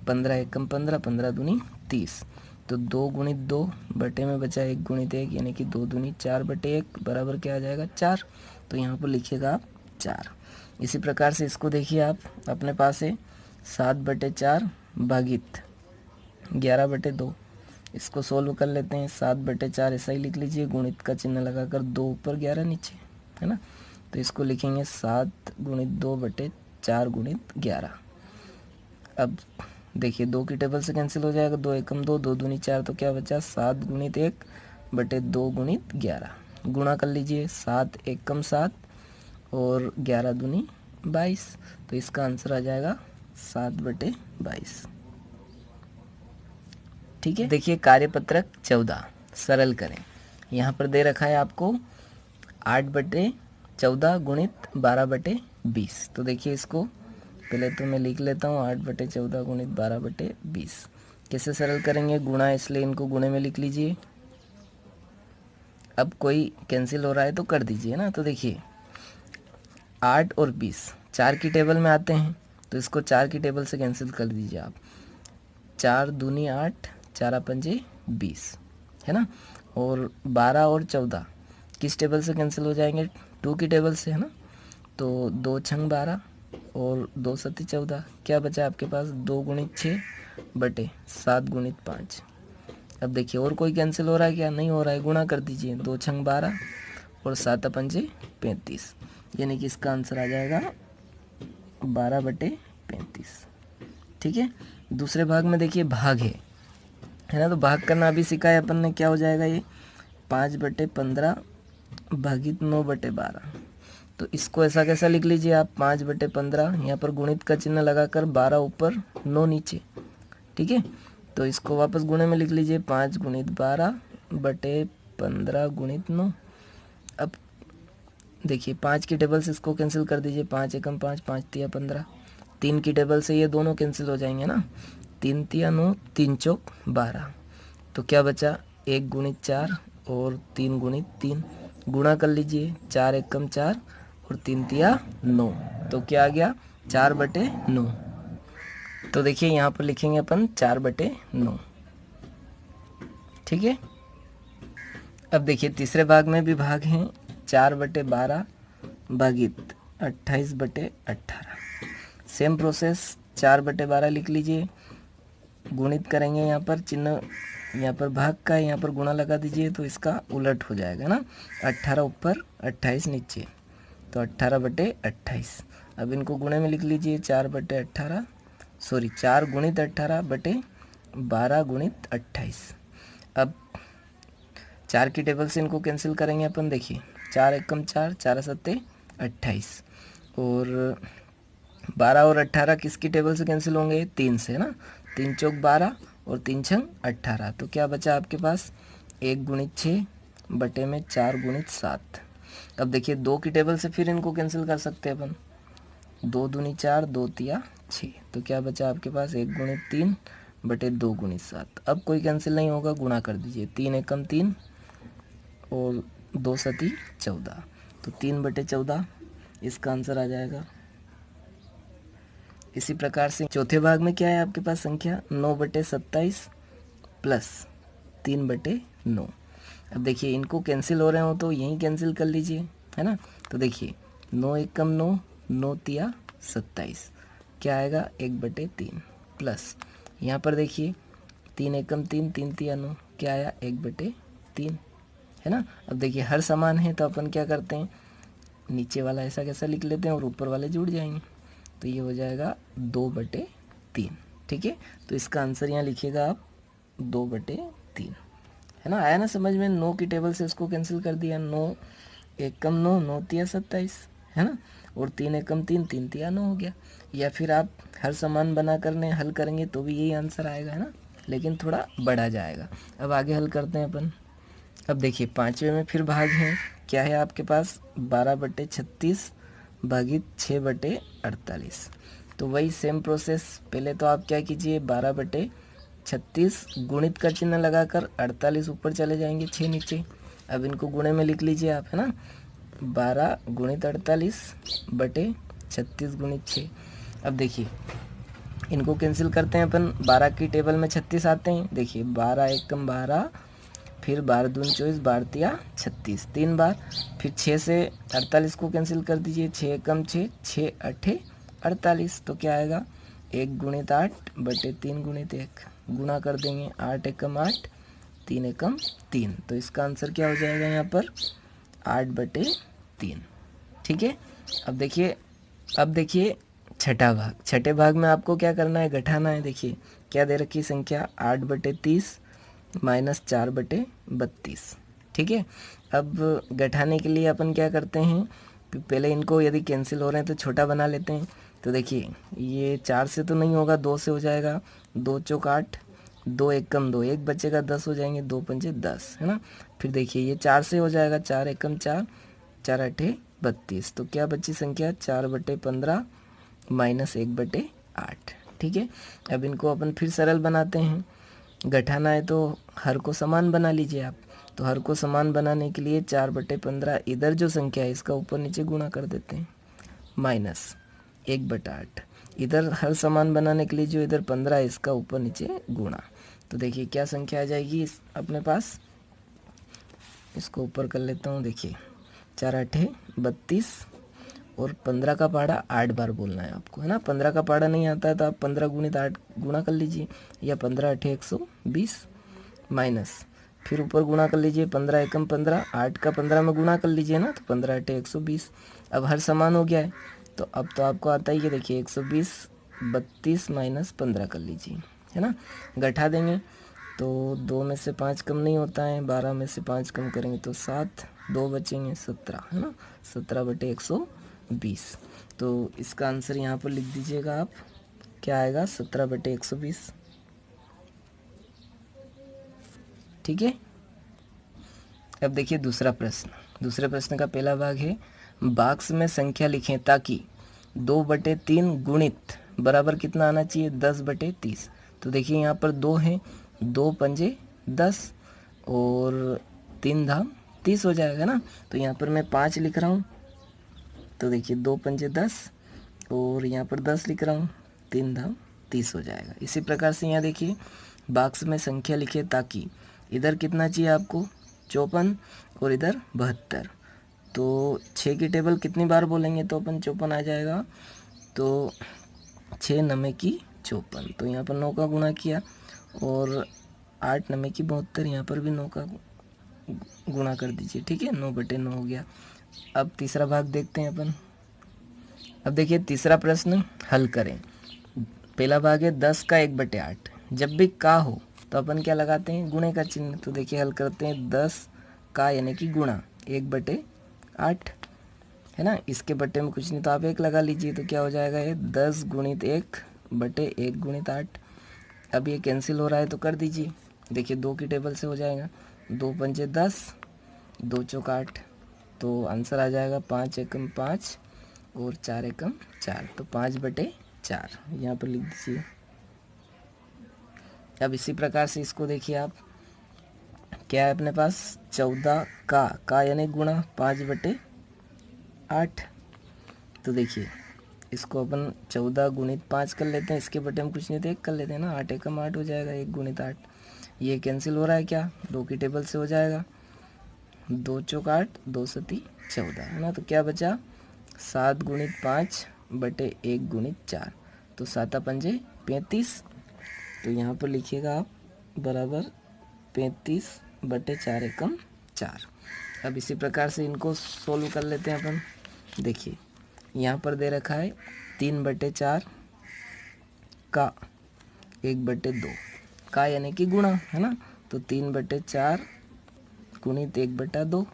15 एकम 15, 15 दूनी 30। तो 2 गुणित 2 बटे में बचा 1 गुणित 1, यानी कि 2 दूनी 4 बटे 1 बराबर क्या आ जाएगा 4। तो यहाँ पर लिखिएगा आप 4। इसी प्रकार से इसको देखिए आप अपने पास है 7/4 भागित 11/2। इसको सोल्व कर लेते हैं। 7/4 ऐसा ही लिख लीजिए, गुणित का चिन्ह लगाकर 2 ऊपर 11 नीचे, है ना। तो इसको लिखेंगे 7 गुणित 2/4 गुणित 11। अब देखिए 2 की टेबल से कैंसिल हो जाएगा, 2 एकम 2, 2 दूनी 4, तो क्या बचा 7 गुणित 1 बटे 2 गुणित 11। गुणा कर लीजिए, 7 एकम 7 और 11 दूनी 22। तो इसका आंसर आ जाएगा 7/22। ठीक है। देखिए कार्यपत्रक 14 सरल करें। यहाँ पर दे रखा है आपको 8/14 गुणित 12/20। तो देखिए इसको पहले तो मैं लिख लेता हूँ, 8/14 गुणित 12/20। कैसे सरल करेंगे, गुणा, इसलिए इनको गुणे में लिख लीजिए। अब कोई कैंसिल हो रहा है तो कर दीजिए ना। तो देखिए 8 और 20 4 की टेबल में आते हैं, तो इसको 4 की टेबल से कैंसिल कर दीजिए आप। 4 दूनी 8, 4 पंजे 20, है ना। और 12 और 14 किस टेबल से कैंसिल हो जाएंगे, 2 की टेबल से, है ना। तो 2 छंग 12 और 2 सती 14। क्या बचा आपके पास, 2 गुणित 6 बटे 7 गुणित 5। अब देखिए और कोई कैंसिल हो रहा है क्या, नहीं हो रहा है, गुणा कर दीजिए। 2 छंग 12 और 7 पंजे 35, यानी कि इसका आंसर आ जाएगा 12/35। ठीक है। दूसरे भाग में देखिए भाग है ना। तो भाग करना अभी सीखा है अपन ने। क्या हो जाएगा ये 5/15 भागित 9/12। तो इसको ऐसा कैसा लिख लीजिए आप, 5/15, यहाँ पर गुणित का चिन्ह लगाकर 12 ऊपर 9 नीचे। ठीक है। तो इसको वापस गुणे में लिख लीजिए, 5 गुणित 12/15 गुणित 9। अब देखिए 5 की टेबल से इसको कैंसिल कर दीजिए, 5 एकम 5, 5 तिया 15। 3 की टेबल से ये दोनों कैंसिल हो जाएंगे ना, 3 तिया 9, 3 चौक 12। तो क्या बचा, 1 गुणित 4 और 3 गुणित 3। गुणा कर लीजिए, 4 एकम 4 और 3 तिया 9। तो क्या आ गया 4/9। तो देखिए यहाँ पर लिखेंगे अपन 4/9। ठीक है। अब देखिए तीसरे भाग में भी भाग हैं, 4/12 भागित 28/18। सेम प्रोसेस, 4/12 लिख लीजिए, गुणित करेंगे, यहाँ पर चिन्ह, यहाँ पर भाग का है, यहाँ पर गुणा लगा दीजिए, तो इसका उलट हो जाएगा ना। 18 ऊपर 28 नीचे, तो 18/28। अब इनको गुणे में लिख लीजिए, 4/18, सॉरी 4 गुणित 18 बटे 12 गुणित 28। अब 4 की टेबल से इनको कैंसिल करेंगे अपन। देखिए 4 एकम 4, 4 सत्ते 28 और 12 और 18 किसकी टेबल से कैंसिल होंगे, 3 से, है ना। 3 चौक 12 और 3 छंग 18। तो क्या बचा आपके पास, 1 गुणित 6 बटे में 4 गुणित 7। अब देखिए 2 की टेबल से फिर इनको कैंसिल कर सकते हैं अपन, 2 दूनी 4, 2 तिया 6। तो क्या बचा आपके पास, 1 गुणित 3 बटे 2 गुणित 7। अब कोई कैंसिल नहीं होगा, गुणा कर दीजिए, 3 एकम 3 और 2 सती 14। तो 3/14 इसका आंसर आ जाएगा। इसी प्रकार से चौथे भाग में क्या है आपके पास संख्या, 9/27 प्लस 3/9। अब देखिए इनको कैंसिल हो रहे हो तो यहीं कैंसिल कर लीजिए, है ना। तो देखिए 9 एकम 9, 9 तिया 27, क्या आएगा 1/3 प्लस, यहाँ पर देखिए 3 एकम 3, 3 तिया 9, क्या आया 1/3, है ना। अब देखिए हर समान है तो अपन क्या करते हैं, नीचे वाला ऐसा कैसा लिख लेते हैं और ऊपर वाले जुड़ जाएंगे। तो ये हो जाएगा 2/3। ठीक है। तो इसका आंसर यहाँ लिखिएगा आप 2/3, है ना। आया ना समझ में, 9 की टेबल से इसको कैंसिल कर दिया, 9 एकम 9, 9 तिया 27, है ना। और 3 एकम 3, 3 तिया 9 हो गया। या फिर आप हर समान बना करने हल करेंगे तो भी यही आंसर आएगा, है ना, लेकिन थोड़ा बढ़ा जाएगा। अब आगे हल करते हैं अपन। अब देखिए पाँचवें में फिर भाग है, क्या है आपके पास, 12/36 भागित 6/48। तो वही सेम प्रोसेस, पहले तो आप क्या कीजिए 12/36 गुणित का चिन्ह लगाकर 48 ऊपर चले जाएंगे, 6 नीचे। अब इनको गुणे में लिख लीजिए आप, है ना, 12 गुणित 48/36 गुणित 6। अब देखिए इनको कैंसिल करते हैं अपन, 12 की टेबल में 36 आते हैं, देखिए 12 एकम 12, फिर 12 दूनी 24, 12 तिया 36, 3 बार, फिर 6 से 48 को कैंसिल कर दीजिए, 6 एकम 6, 6 अठे 48, तो क्या आएगा 1 गुणित 8/3 गुणित 1, गुणा कर देंगे, 8 एकम 8, 3 एकम 3, तो इसका आंसर क्या हो जाएगा यहाँ पर 8/3। ठीक है। अब देखिए छठा भाग, छठे भाग में आपको क्या करना है, घटाना है। देखिए क्या दे रखी संख्या 8/30 माइनस 4/32। ठीक है। अब घटाने के लिए अपन क्या करते हैं, पहले इनको यदि कैंसिल हो रहे हैं तो छोटा बना लेते हैं। तो देखिए ये 4 से तो नहीं होगा, 2 से हो जाएगा, 2 चौक 8, 2 एकम 2, 1 बचेगा, 10 हो जाएंगे, 2 पंचे 10, है ना। फिर देखिए ये 4 से हो जाएगा, 4 एकम 4, 4 अठे 32, तो क्या बची संख्या 4/15 माइनस 1/8। ठीक है। अब इनको अपन फिर सरल बनाते हैं, घटाना है तो हर को समान बना लीजिए आप। तो हर को समान बनाने के लिए 4/15 इधर जो संख्या है इसका ऊपर नीचे गुणा कर देते हैं, माइनस 1/8 इधर हर समान बनाने के लिए जो इधर 15 है इसका ऊपर नीचे गुणा। तो देखिए क्या संख्या आ जाएगी अपने पास, इसको ऊपर कर लेता हूँ। देखिए 4 अठे 32 और 15 का पहाड़ा 8 बार बोलना है आपको, है ना। 15 का पहाड़ा नहीं आता है तो आप 15 गुणित 8 गुणा कर लीजिए, या 15 अठे 120 माइनस, फिर ऊपर गुणा कर लीजिए, 15 एकम 15, 8 का 15 में गुणा कर लीजिए ना, तो 15 अठे 120। अब हर समान हो गया है, तो अब तो आपको आता ही है, देखिए 120 32 माइनस 15 कर लीजिए, है ना। घटा देंगे तो 2 में से 5 कम नहीं होता है, 12 में से 5 कम करेंगे तो 7, 2 बचेंगे 17, है ना, 17/120। तो इसका आंसर यहाँ पर लिख दीजिएगा आप, क्या आएगा 17/120। ठीक है। अब देखिए दूसरा प्रश्न, दूसरे प्रश्न का पहला भाग है, बॉक्स में संख्या लिखें ताकि 2/3 गुणित बराबर कितना आना चाहिए 10/30। तो देखिए यहाँ पर 2 हैं, 2 पंजे 10 और 3 धाम 30 हो जाएगा ना। तो यहाँ पर मैं 5 लिख रहा हूँ, तो देखिए 2 पंजे 10 और यहाँ पर 10 लिख रहा हूँ, 3 धाम 30 हो जाएगा। इसी प्रकार से यहाँ देखिए बॉक्स में संख्या लिखे ताकि इधर कितना चाहिए आपको 54 और इधर 72। तो 6 की टेबल कितनी बार बोलेंगे तो अपन 54 आ जाएगा, तो 6 नमे की 54, तो यहाँ पर 9 का गुणा किया, और 8 नमे की 72, यहाँ पर भी 9 का गुणा कर दीजिए। ठीक है, 9/9 हो गया। अब तीसरा भाग देखते हैं अपन। अब देखिए तीसरा प्रश्न हल करें। पहला भाग है 10 का 1/8, जब भी का हो तो अपन क्या लगाते हैं गुणे का चिन्ह। तो देखिए हल करते हैं, 10 का यानी कि गुणा 1/8, है ना। इसके बट्टे में कुछ नहीं तो आप 1 लगा लीजिए, तो क्या हो जाएगा ये 10 गुणित 1/1 गुणित 8। अब ये कैंसिल हो रहा है तो कर दीजिए, देखिए 2 की टेबल से हो जाएगा, 2 पंजे 10, 2 चौक 8, तो आंसर आ जाएगा 5 एकम 5 और 4 एकम 4, तो 5/4 यहाँ पर लिख दीजिए। अब इसी प्रकार से इसको देखिए आप, क्या है अपने पास 14 का यानी गुणा 5/8। तो देखिए इसको अपन 14 गुणित 5 कर लेते हैं, इसके बटे में कुछ नहीं तो 1 कर लेते हैं ना, 8 एकम 8 हो जाएगा, 1 गुणित 8। ये कैंसिल हो रहा है क्या, 2 की टेबल से हो जाएगा, 2 चौक 8, 2 सती 14, है ना। तो क्या बचा 7 गुणित 5/1 गुणित 4, तो 7 पंजे 35। तो यहाँ पर लिखिएगा आप बराबर 35/4 एकम 4। अब इसी प्रकार से इनको सोल्व कर लेते हैं अपन। देखिए यहाँ पर दे रखा है 3/4 का 1/2 का यानी कि गुणा, है ना। तो 3/4 गुणित 1/2,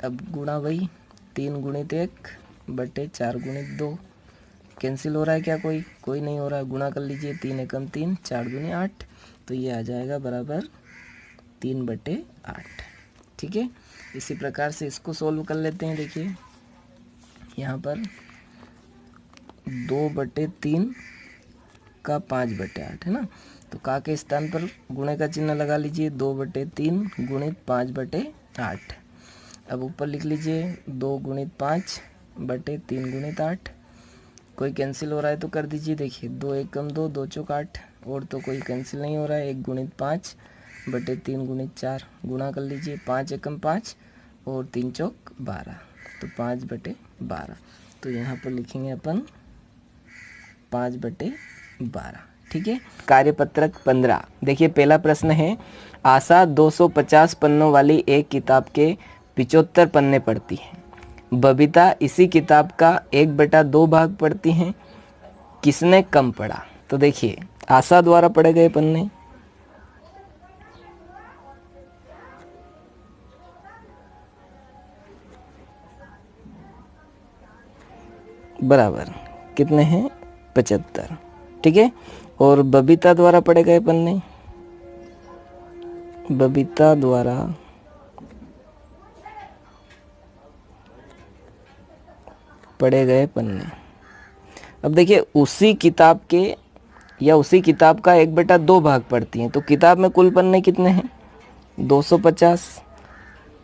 अब गुणा वही 3 गुणित 1/4 गुणित 2, कैंसिल हो रहा है क्या, कोई नहीं हो रहा है, गुणा कर लीजिए, 3 एकम 3, 4 दूनी 8, तो ये आ जाएगा बराबर 3/8। ठीक है। इसी प्रकार से इसको सोल्व कर लेते हैं। देखिए यहाँ पर 2/3 का 5/8 है ना। तो का के स्थान पर गुणे का चिन्ह लगा लीजिए, 2/3 गुणित 5/8। अब ऊपर लिख लीजिए 2 गुणित 5/3 गुणित 8। कोई कैंसिल हो रहा है तो कर दीजिए। देखिए 2 एकम 2, 2 चौक 8, और तो कोई कैंसिल नहीं हो रहा है। 1 गुणित 5/3 गुणित 4 गुणा कर लीजिए। 5 एकम 5 और 3 चौक 12, तो 5/12। तो यहाँ पर लिखेंगे अपन 5/12। ठीक है। कार्यपत्रक 15। देखिए पहला प्रश्न है, आशा 250 पन्नों वाली एक किताब के 75 पन्ने पढ़ती है। बबीता इसी किताब का 1/2 भाग पढ़ती हैं। किसने कम पढ़ा? तो देखिए आशा द्वारा पढ़े गए पन्ने बराबर कितने हैं? 75। ठीक है। और बबीता द्वारा पढ़े गए पन्ने, बबीता द्वारा पढ़े गए पन्ने। अब देखिए उसी किताब के या उसी किताब का 1/2 भाग पढ़ती हैं, तो किताब में कुल पन्ने कितने हैं? 250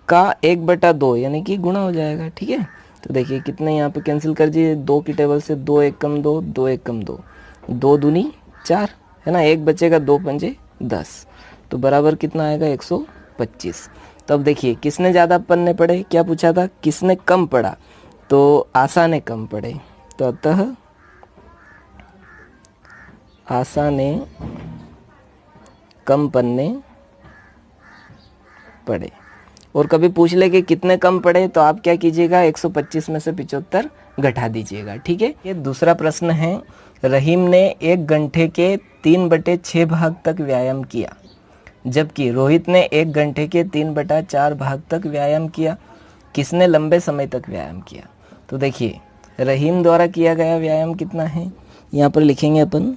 का 1/2 यानी कि गुणा हो जाएगा। ठीक है। तो देखिए कितने यहाँ पे कैंसिल कर दीजिए, 2 की टेबल से 2 एकम 2, 2 एकम 2, 2 दूनी 4 है ना, 1 बचेगा, 2 पंजे 10, तो बराबर कितना आएगा? 125। तो अब देखिए किसने ज़्यादा पन्ने पढ़े? क्या पूछा था? किसने कम पढ़ा? तो आशा ने कम पढ़े, तो अतः आशा ने कम पन्ने पढ़े। और कभी पूछ ले कि कितने कम पढ़े, तो आप क्या कीजिएगा? 125 में से 75 घटा दीजिएगा। ठीक है। ये दूसरा प्रश्न है, रहीम ने 1 घंटे के 3/6 भाग तक व्यायाम किया, जबकि रोहित ने 1 घंटे के 3/4 भाग तक व्यायाम किया। किसने लंबे समय तक व्यायाम किया? तो देखिए रहीम द्वारा किया गया व्यायाम कितना है, यहाँ पर लिखेंगे अपन,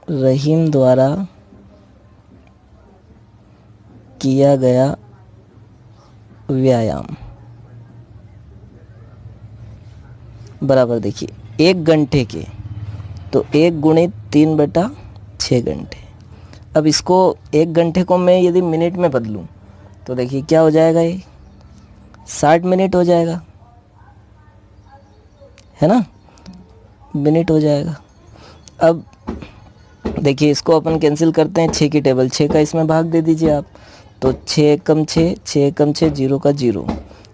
रहीम द्वारा किया गया व्यायाम बराबर, देखिए 1 घंटे के, तो 1 गुणित 3/6 घंटे। अब इसको 1 घंटे को मैं यदि मिनट में बदलूं तो देखिए क्या हो जाएगा, ये 60 मिनट हो जाएगा, है ना, मिनट हो जाएगा। अब देखिए इसको अपन कैंसिल करते हैं, 6 की टेबल 6 का इसमें भाग दे दीजिए आप, तो 6 एकम 6, 6 एकम 6, 0 का 0,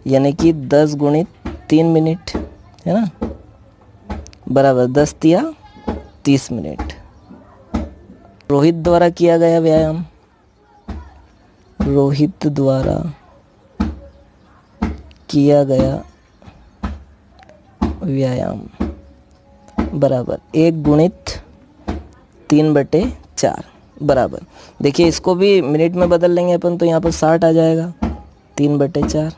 यानी कि 10 गुणित 3 मिनट है ना, बराबर 10 तिया 30 मिनट। रोहित द्वारा किया गया व्यायाम, रोहित द्वारा किया गया व्यायाम बराबर 1 गुणित 3/4 बराबर, देखिए इसको भी मिनट में बदल लेंगे अपन, तो यहाँ पर 60 आ जाएगा। 3/4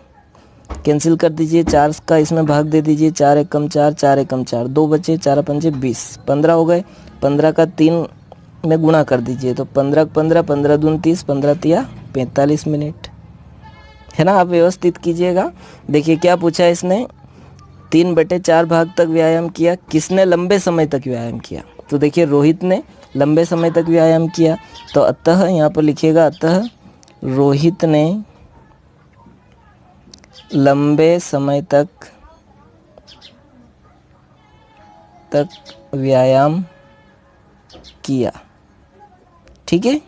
कैंसिल कर दीजिए, 4 का इसमें भाग दे दीजिए, 4 एकम 4, 4 एकम 4, 2 बचे, 4 पंजे 20, 15 हो गए। 15 का 3 में गुणा कर दीजिए, तो 15 15, 15 दून 30, 15 तिया 45 मिनट, है ना। आप व्यवस्थित कीजिएगा। देखिए क्या पूछा है इसने, 3/4 भाग तक व्यायाम किया। किसने लंबे समय तक व्यायाम किया? तो देखिए रोहित ने लंबे समय तक व्यायाम किया, तो अतः यहाँ पर लिखिएगा, अतः रोहित ने लंबे समय तक व्यायाम किया। ठीक है।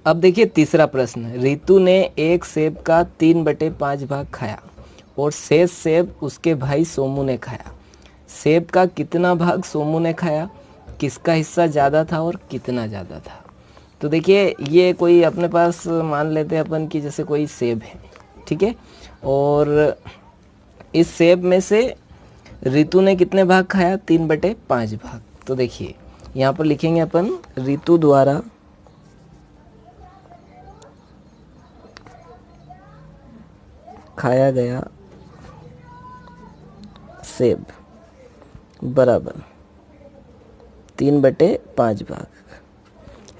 अब देखिए तीसरा प्रश्न, रितु ने एक सेब का 3/5 भाग खाया और शेष सेब उसके भाई सोमू ने खाया। सेब का कितना भाग सोमू ने खाया? किसका हिस्सा ज़्यादा था और कितना ज़्यादा था? तो देखिए ये कोई अपने पास मान लेते हैं अपन कि जैसे कोई सेब है, ठीक है, और इस सेब में से रितु ने कितने भाग खाया? 3/5 भाग। तो देखिए यहाँ पर लिखेंगे अपन, रितु द्वारा खाया गया सेब बराबर 3/5 भाग,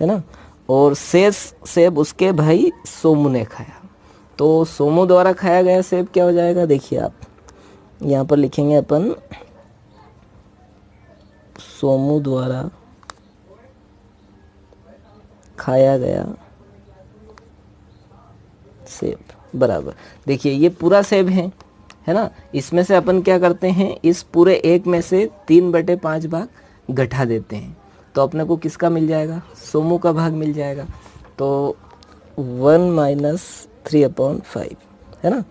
है ना, और शेष सेब उसके भाई सोमू ने खाया। तो सोमू द्वारा खाया गया सेब क्या हो जाएगा? देखिए आप यहाँ पर लिखेंगे अपन, सोमू द्वारा खाया गया सेब, बराबर। देखिए ये पूरा सेब है ना, इसमें से अपन क्या करते हैं, इस पूरे एक में से 3/5 भाग घटा देते हैं, तो अपने को किसका मिल जाएगा, सोमू का भाग मिल जाएगा। तो 1 - 3/5 है ना।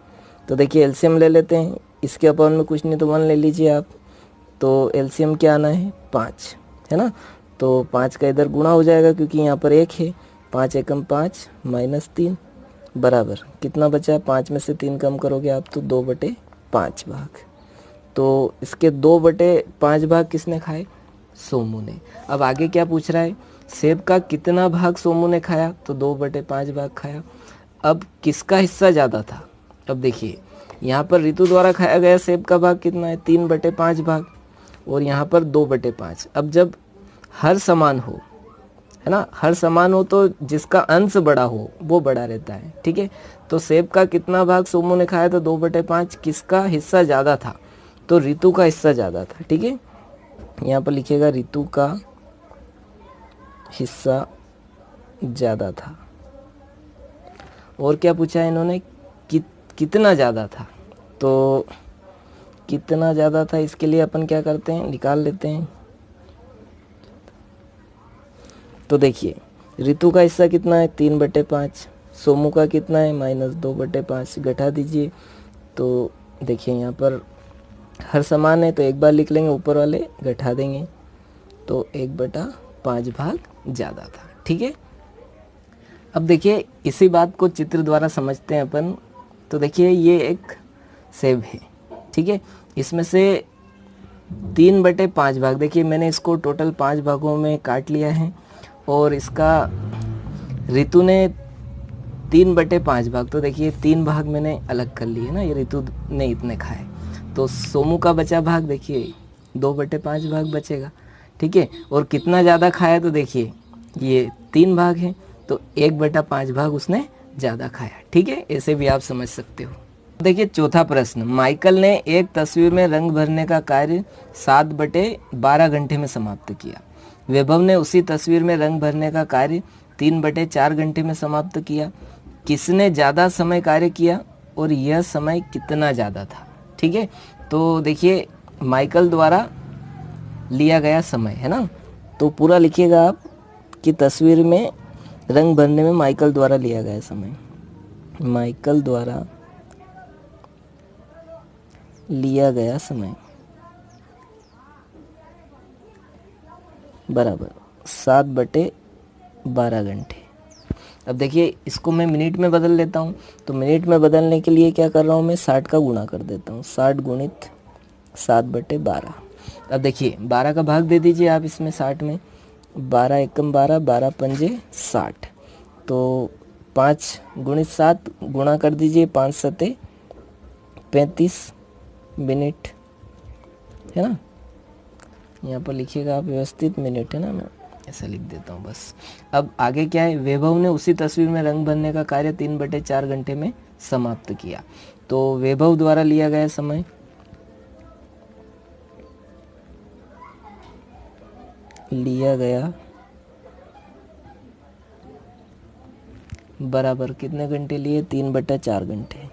तो देखिए एलसीएम ले लेते हैं, इसके अपॉन में कुछ नहीं तो 1 ले लीजिए आप, तो एलसीएम क्या आना है 5 है ना। तो 5 का इधर गुणा हो जाएगा क्योंकि यहाँ पर 1 है, 5 एकम 5 -3 बराबर कितना बचा, 5 में से 3 कम करोगे आप तो 2/5 भाग। तो इसके 2/5 भाग किसने खाए, सोमू ने। अब आगे क्या पूछ रहा है, सेब का कितना भाग सोमू ने खाया, तो 2/5 भाग खाया। अब किसका हिस्सा ज़्यादा था, अब देखिए यहाँ पर ऋतु द्वारा खाया गया सेब का भाग कितना है, 3/5 भाग, और यहाँ पर 2/5। अब जब हर समान हो, है ना, हर समान हो तो जिसका अंश बड़ा हो वो बड़ा रहता है, ठीक है। तो सेब का कितना भाग सोमू ने खाया, तो 2/5। किसका हिस्सा ज़्यादा था, तो ऋतु का हिस्सा ज़्यादा था, ठीक है। यहाँ पर लिखेगा ऋतु का हिस्सा ज़्यादा था। और क्या पूछा है इन्होंने, कितना ज़्यादा था, तो कितना ज़्यादा था इसके लिए अपन क्या करते हैं, निकाल लेते हैं। तो देखिए ऋतु का हिस्सा कितना है 3/5, सोमू का कितना है -2/5, घटा दीजिए। तो देखिए यहाँ पर हर समान है तो एक बार लिख लेंगे, ऊपर वाले घटा देंगे, तो 1/5 भाग ज़्यादा था, ठीक है। अब देखिए इसी बात को चित्र द्वारा समझते हैं अपन। तो देखिए ये एक सेब है, ठीक है, इसमें से 3/5 भाग, देखिए मैंने इसको टोटल 5 भागों में काट लिया है, और इसका ऋतु ने 3/5 भाग, तो देखिए 3 भाग मैंने अलग कर लिए ना, ये ऋतु ने इतने खाए। तो सोमू का बचा भाग देखिए 2/5 भाग बचेगा, ठीक है। और कितना ज़्यादा खाया, तो देखिए ये 3 भाग हैं, तो 1/5 भाग उसने ज़्यादा खाया, ठीक है। ऐसे भी आप समझ सकते हो। देखिए चौथा प्रश्न, माइकल ने एक तस्वीर में रंग भरने का कार्य 7/12 घंटे में समाप्त किया। वैभव ने उसी तस्वीर में रंग भरने का कार्य 3/4 घंटे में समाप्त किया। किसने ज़्यादा समय कार्य किया और यह समय कितना ज़्यादा था, ठीक है। तो देखिए माइकल द्वारा लिया गया समय है ना, तो पूरा लिखिएगा आप कि तस्वीर में रंग भरने में माइकल द्वारा लिया गया समय, माइकल द्वारा लिया गया समय बराबर 7/12 घंटे। अब देखिए इसको मैं मिनट में बदल लेता हूँ, तो मिनट में बदलने के लिए क्या कर रहा हूँ मैं, 60 का गुणा कर देता हूँ, 60 गुणित 7/12। अब देखिए 12 का भाग दे दीजिए आप इसमें 60 में, 12 एकम 12, 12 पंजे 60, तो 5 गुणित 7 गुणा कर दीजिए, 5 सते 35 मिनट है ना। यहाँ पर लिखिएगा आप व्यवस्थित मिनट है ना, मैं ऐसा लिख देता हूँ बस। अब आगे क्या है, वैभव ने उसी तस्वीर में रंग भरने का कार्य 3/4 घंटे में समाप्त किया। तो वैभव द्वारा लिया गया समय बराबर कितने घंटे लिए, 3/4 घंटे।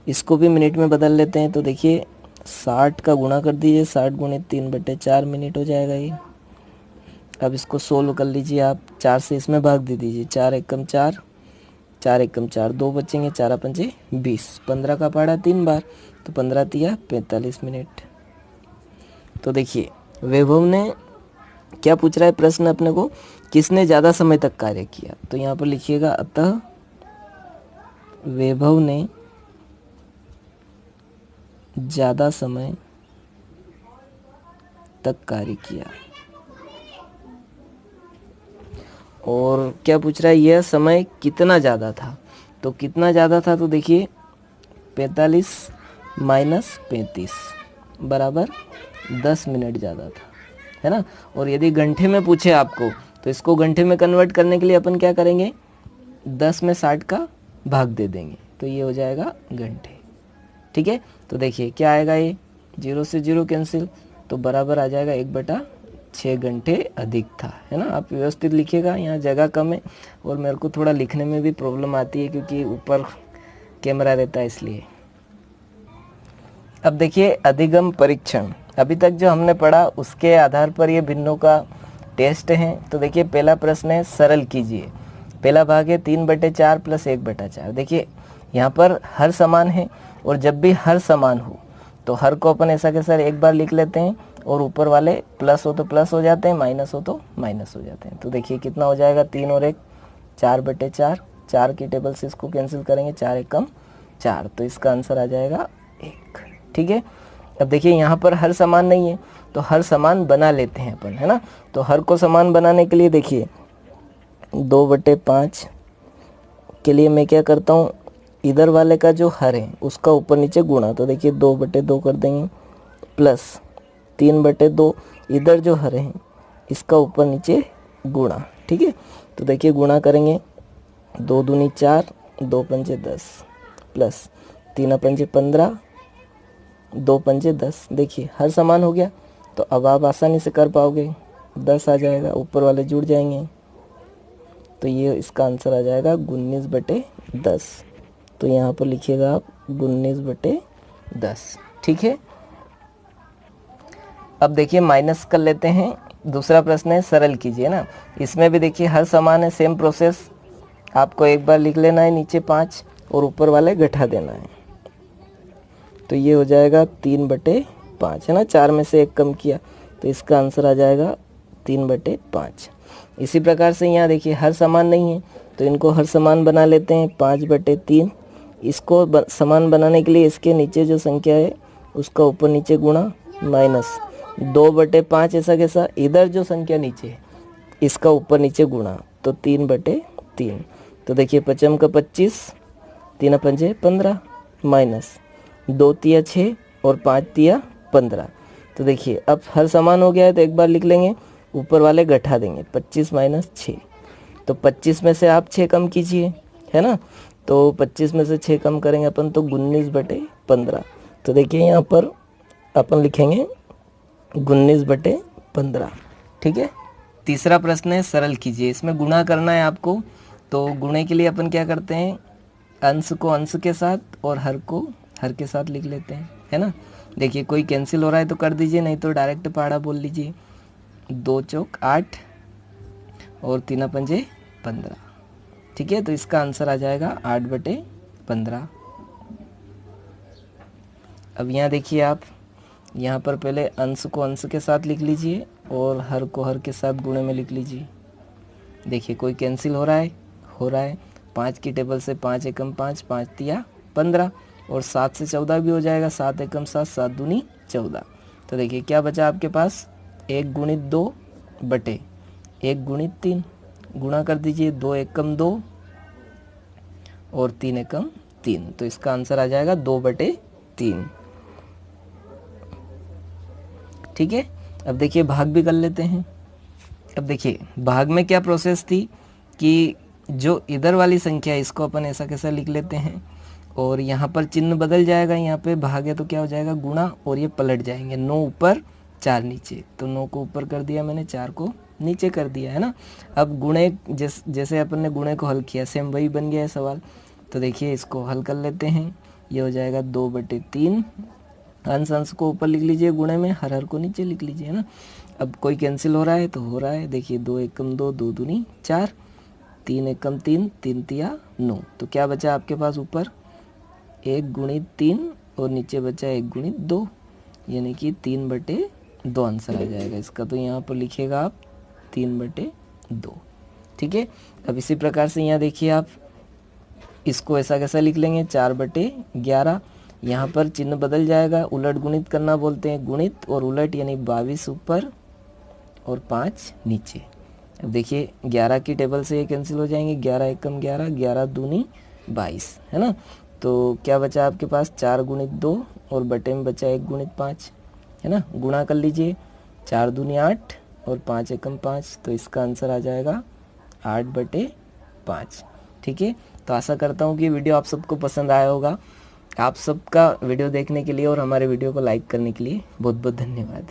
इसको भी मिनट में बदल लेते हैं, तो देखिए 60 का गुणा कर दीजिए, 60 गुणित 3/4 मिनट हो जाएगा ये। अब इसको सोल्व कर लीजिए आप, 4 से इसमें भाग दे दीजिए, 4 एकम 4, 4 एकम 4, 2 बचेंगे, 4 पंजे 20, 15 का पढ़ा 3 बार, तो 15 तिया 45 मिनट। तो देखिए वैभव ने क्या पूछ रहा है प्रश्न अपने को, किसने ज़्यादा समय तक कार्य किया, तो यहाँ पर लिखिएगा अतः वैभव ने ज़्यादा समय तक कार्य किया। और क्या पूछ रहा है, यह समय कितना ज़्यादा था, तो कितना ज़्यादा था, तो देखिए 45 - 35 बराबर 10 मिनट ज़्यादा था, है ना। और यदि घंटे में पूछे आपको, तो इसको घंटे में कन्वर्ट करने के लिए अपन क्या करेंगे, 10 में 60 का भाग दे देंगे, तो ये हो जाएगा घंटे, ठीक है। तो देखिए क्या आएगा, ये 0 से 0 कैंसिल, तो बराबर आ जाएगा 1/6 घंटे अधिक था, है ना। आप व्यवस्थित लिखिएगा, यहाँ जगह कम है और मेरे को थोड़ा लिखने में भी प्रॉब्लम आती है क्योंकि ऊपर कैमरा रहता है इसलिए। अब देखिए अधिगम परीक्षण, अभी तक जो हमने पढ़ा उसके आधार पर ये भिन्नों का टेस्ट है। तो देखिए पहला प्रश्न है सरल कीजिए। पहला भाग है 3/4 + 1/4। देखिए यहाँ पर हर समान है और जब भी हर समान हो तो हर को अपन ऐसा के सर एक बार लिख लेते हैं और ऊपर वाले प्लस हो तो प्लस हो जाते हैं, माइनस हो तो माइनस हो जाते हैं। तो देखिए कितना हो जाएगा 3 और 1 4/4, 4 की टेबल से इसको कैंसिल करेंगे, 4 एकम 4, तो इसका आंसर आ जाएगा 1। ठीक है। अब देखिए यहाँ पर हर समान नहीं है तो हर समान बना लेते हैं अपन, है ना। तो हर को समान बनाने के लिए देखिए 2/5 के लिए मैं क्या करता हूँ, इधर वाले का जो हर है उसका ऊपर नीचे गुणा, तो देखिए 2/2 कर देंगे प्लस 3/2 इधर जो हर है इसका ऊपर नीचे गुणा। ठीक है। तो देखिए गुणा करेंगे 2 दूनी 4, 2 पंजे 10 प्लस 3 पंजे 15, 2 पंजे 10। देखिए हर समान हो गया तो अब आप आसानी से कर पाओगे, 10 आ जाएगा, ऊपर वाले जुड़ जाएंगे, तो ये इसका आंसर आ जाएगा 19/10। तो यहाँ पर लिखिएगा आप 19/10। ठीक है। अब देखिए माइनस कर लेते हैं। दूसरा प्रश्न है सरल कीजिए ना। इसमें भी देखिए हर समान है, सेम प्रोसेस, आपको एक बार लिख लेना है नीचे 5 और ऊपर वाले घटा देना है। तो ये हो जाएगा 3/5, है ना, 4 में से 1 कम किया तो इसका आंसर आ जाएगा 3/5। इसी प्रकार से यहाँ देखिए हर समान नहीं है तो इनको हर समान बना लेते हैं 5/3। इसको समान बनाने के लिए इसके नीचे जो संख्या है उसका ऊपर नीचे गुणा माइनस 2/5 ऐसा कैसा, इधर जो संख्या नीचे है इसका ऊपर नीचे गुणा, तो 3/3। तो देखिए 5 का 25, 3 पंजे 15 माइनस 2 तिया 6 और 5 तिया 15। तो देखिए अब हर समान हो गया है तो एक बार लिख लेंगे, ऊपर वाले घटा देंगे 25 - 6। तो 25 में से आप 6 कम कीजिए, है ना। तो 25 में से 6 कम करेंगे अपन तो 19/15। तो देखिए यहाँ पर अपन लिखेंगे 19/15। ठीक है। तीसरा प्रश्न है सरल कीजिए। इसमें गुणा करना है आपको, तो गुणे के लिए अपन क्या करते हैं, अंश को अंश के साथ और हर को हर के साथ लिख लेते हैं, है ना। देखिए कोई कैंसिल हो रहा है तो कर दीजिए, नहीं तो डायरेक्ट पहाड़ा बोल लीजिए। 2 चौक 8 और 3 पंजे 15। ठीक है। तो इसका आंसर आ जाएगा 8/15। अब यहाँ देखिए आप, यहाँ पर पहले अंश को अंश के साथ लिख लीजिए और हर को हर के साथ गुणे में लिख लीजिए। देखिए कोई कैंसिल हो रहा है 5 की टेबल से 5 एकम 5, 5 तिया 15 और 7 से 14 भी हो जाएगा, 7 एकम 7, 7 दूनी 14। तो देखिए क्या बचा आपके पास, 1 गुणित 2 बटे 1 गुणित 3, गुणा कर दीजिए 2 एकम 2 और 3 एकम 3। तो इसका आंसर आ जाएगा 2/3। ठीक है। अब देखिए भाग भी कर लेते हैं। अब देखिए भाग में क्या प्रोसेस थी कि जो इधर वाली संख्या है इसको अपन ऐसा कैसा लिख लेते हैं और यहाँ पर चिन्ह बदल जाएगा, यहाँ पे भाग है तो क्या हो जाएगा गुणा, और ये पलट जाएंगे, 9 ऊपर 4 नीचे। तो 9 को ऊपर कर दिया मैंने, 4 को नीचे कर दिया, है ना। अब गुणे जैसे अपन ने गुणे को हल किया सेम वही बन गया है सवाल। तो देखिए इसको हल कर लेते हैं, ये हो जाएगा 2/3। अंश अंश को ऊपर लिख लीजिए गुणे में, हर हर को नीचे लिख लीजिए, है ना। अब कोई कैंसिल हो रहा है तो हो रहा है, देखिए 2 एकम 2, 2 दूनी 4, 3 एकम 3, 3 तिया 9। तो क्या बचा आपके पास ऊपर 1 गुणित 3 और नीचे बचा 1 गुणित 2, यानी कि 3/2 आंसर आ जाएगा इसका। तो यहाँ पर लिखिएगा आप 3/2। ठीक है। अब इसी प्रकार से यहाँ देखिए आप इसको ऐसा कैसा लिख लेंगे, 4/11। यहाँ पर चिन्ह बदल जाएगा, उलट गुणित करना बोलते हैं, गुणित और उलट, यानी 22 ऊपर और 5 नीचे। अब देखिए 11 की टेबल से ये कैंसिल हो जाएंगे, 11 एकम 11, 11 दूनी 22, है ना। तो क्या बचा आपके पास 4 गुणित 2 और बटे में बचा 1 गुणित 5, है ना। गुणा कर लीजिए, 4 दूनी 8 और 5 एकम 5। तो इसका आंसर आ जाएगा 8/5। ठीक है। तो आशा करता हूँ कि वीडियो आप सबको पसंद आया होगा। आप सबका वीडियो देखने के लिए और हमारे वीडियो को लाइक करने के लिए बहुत बहुत धन्यवाद।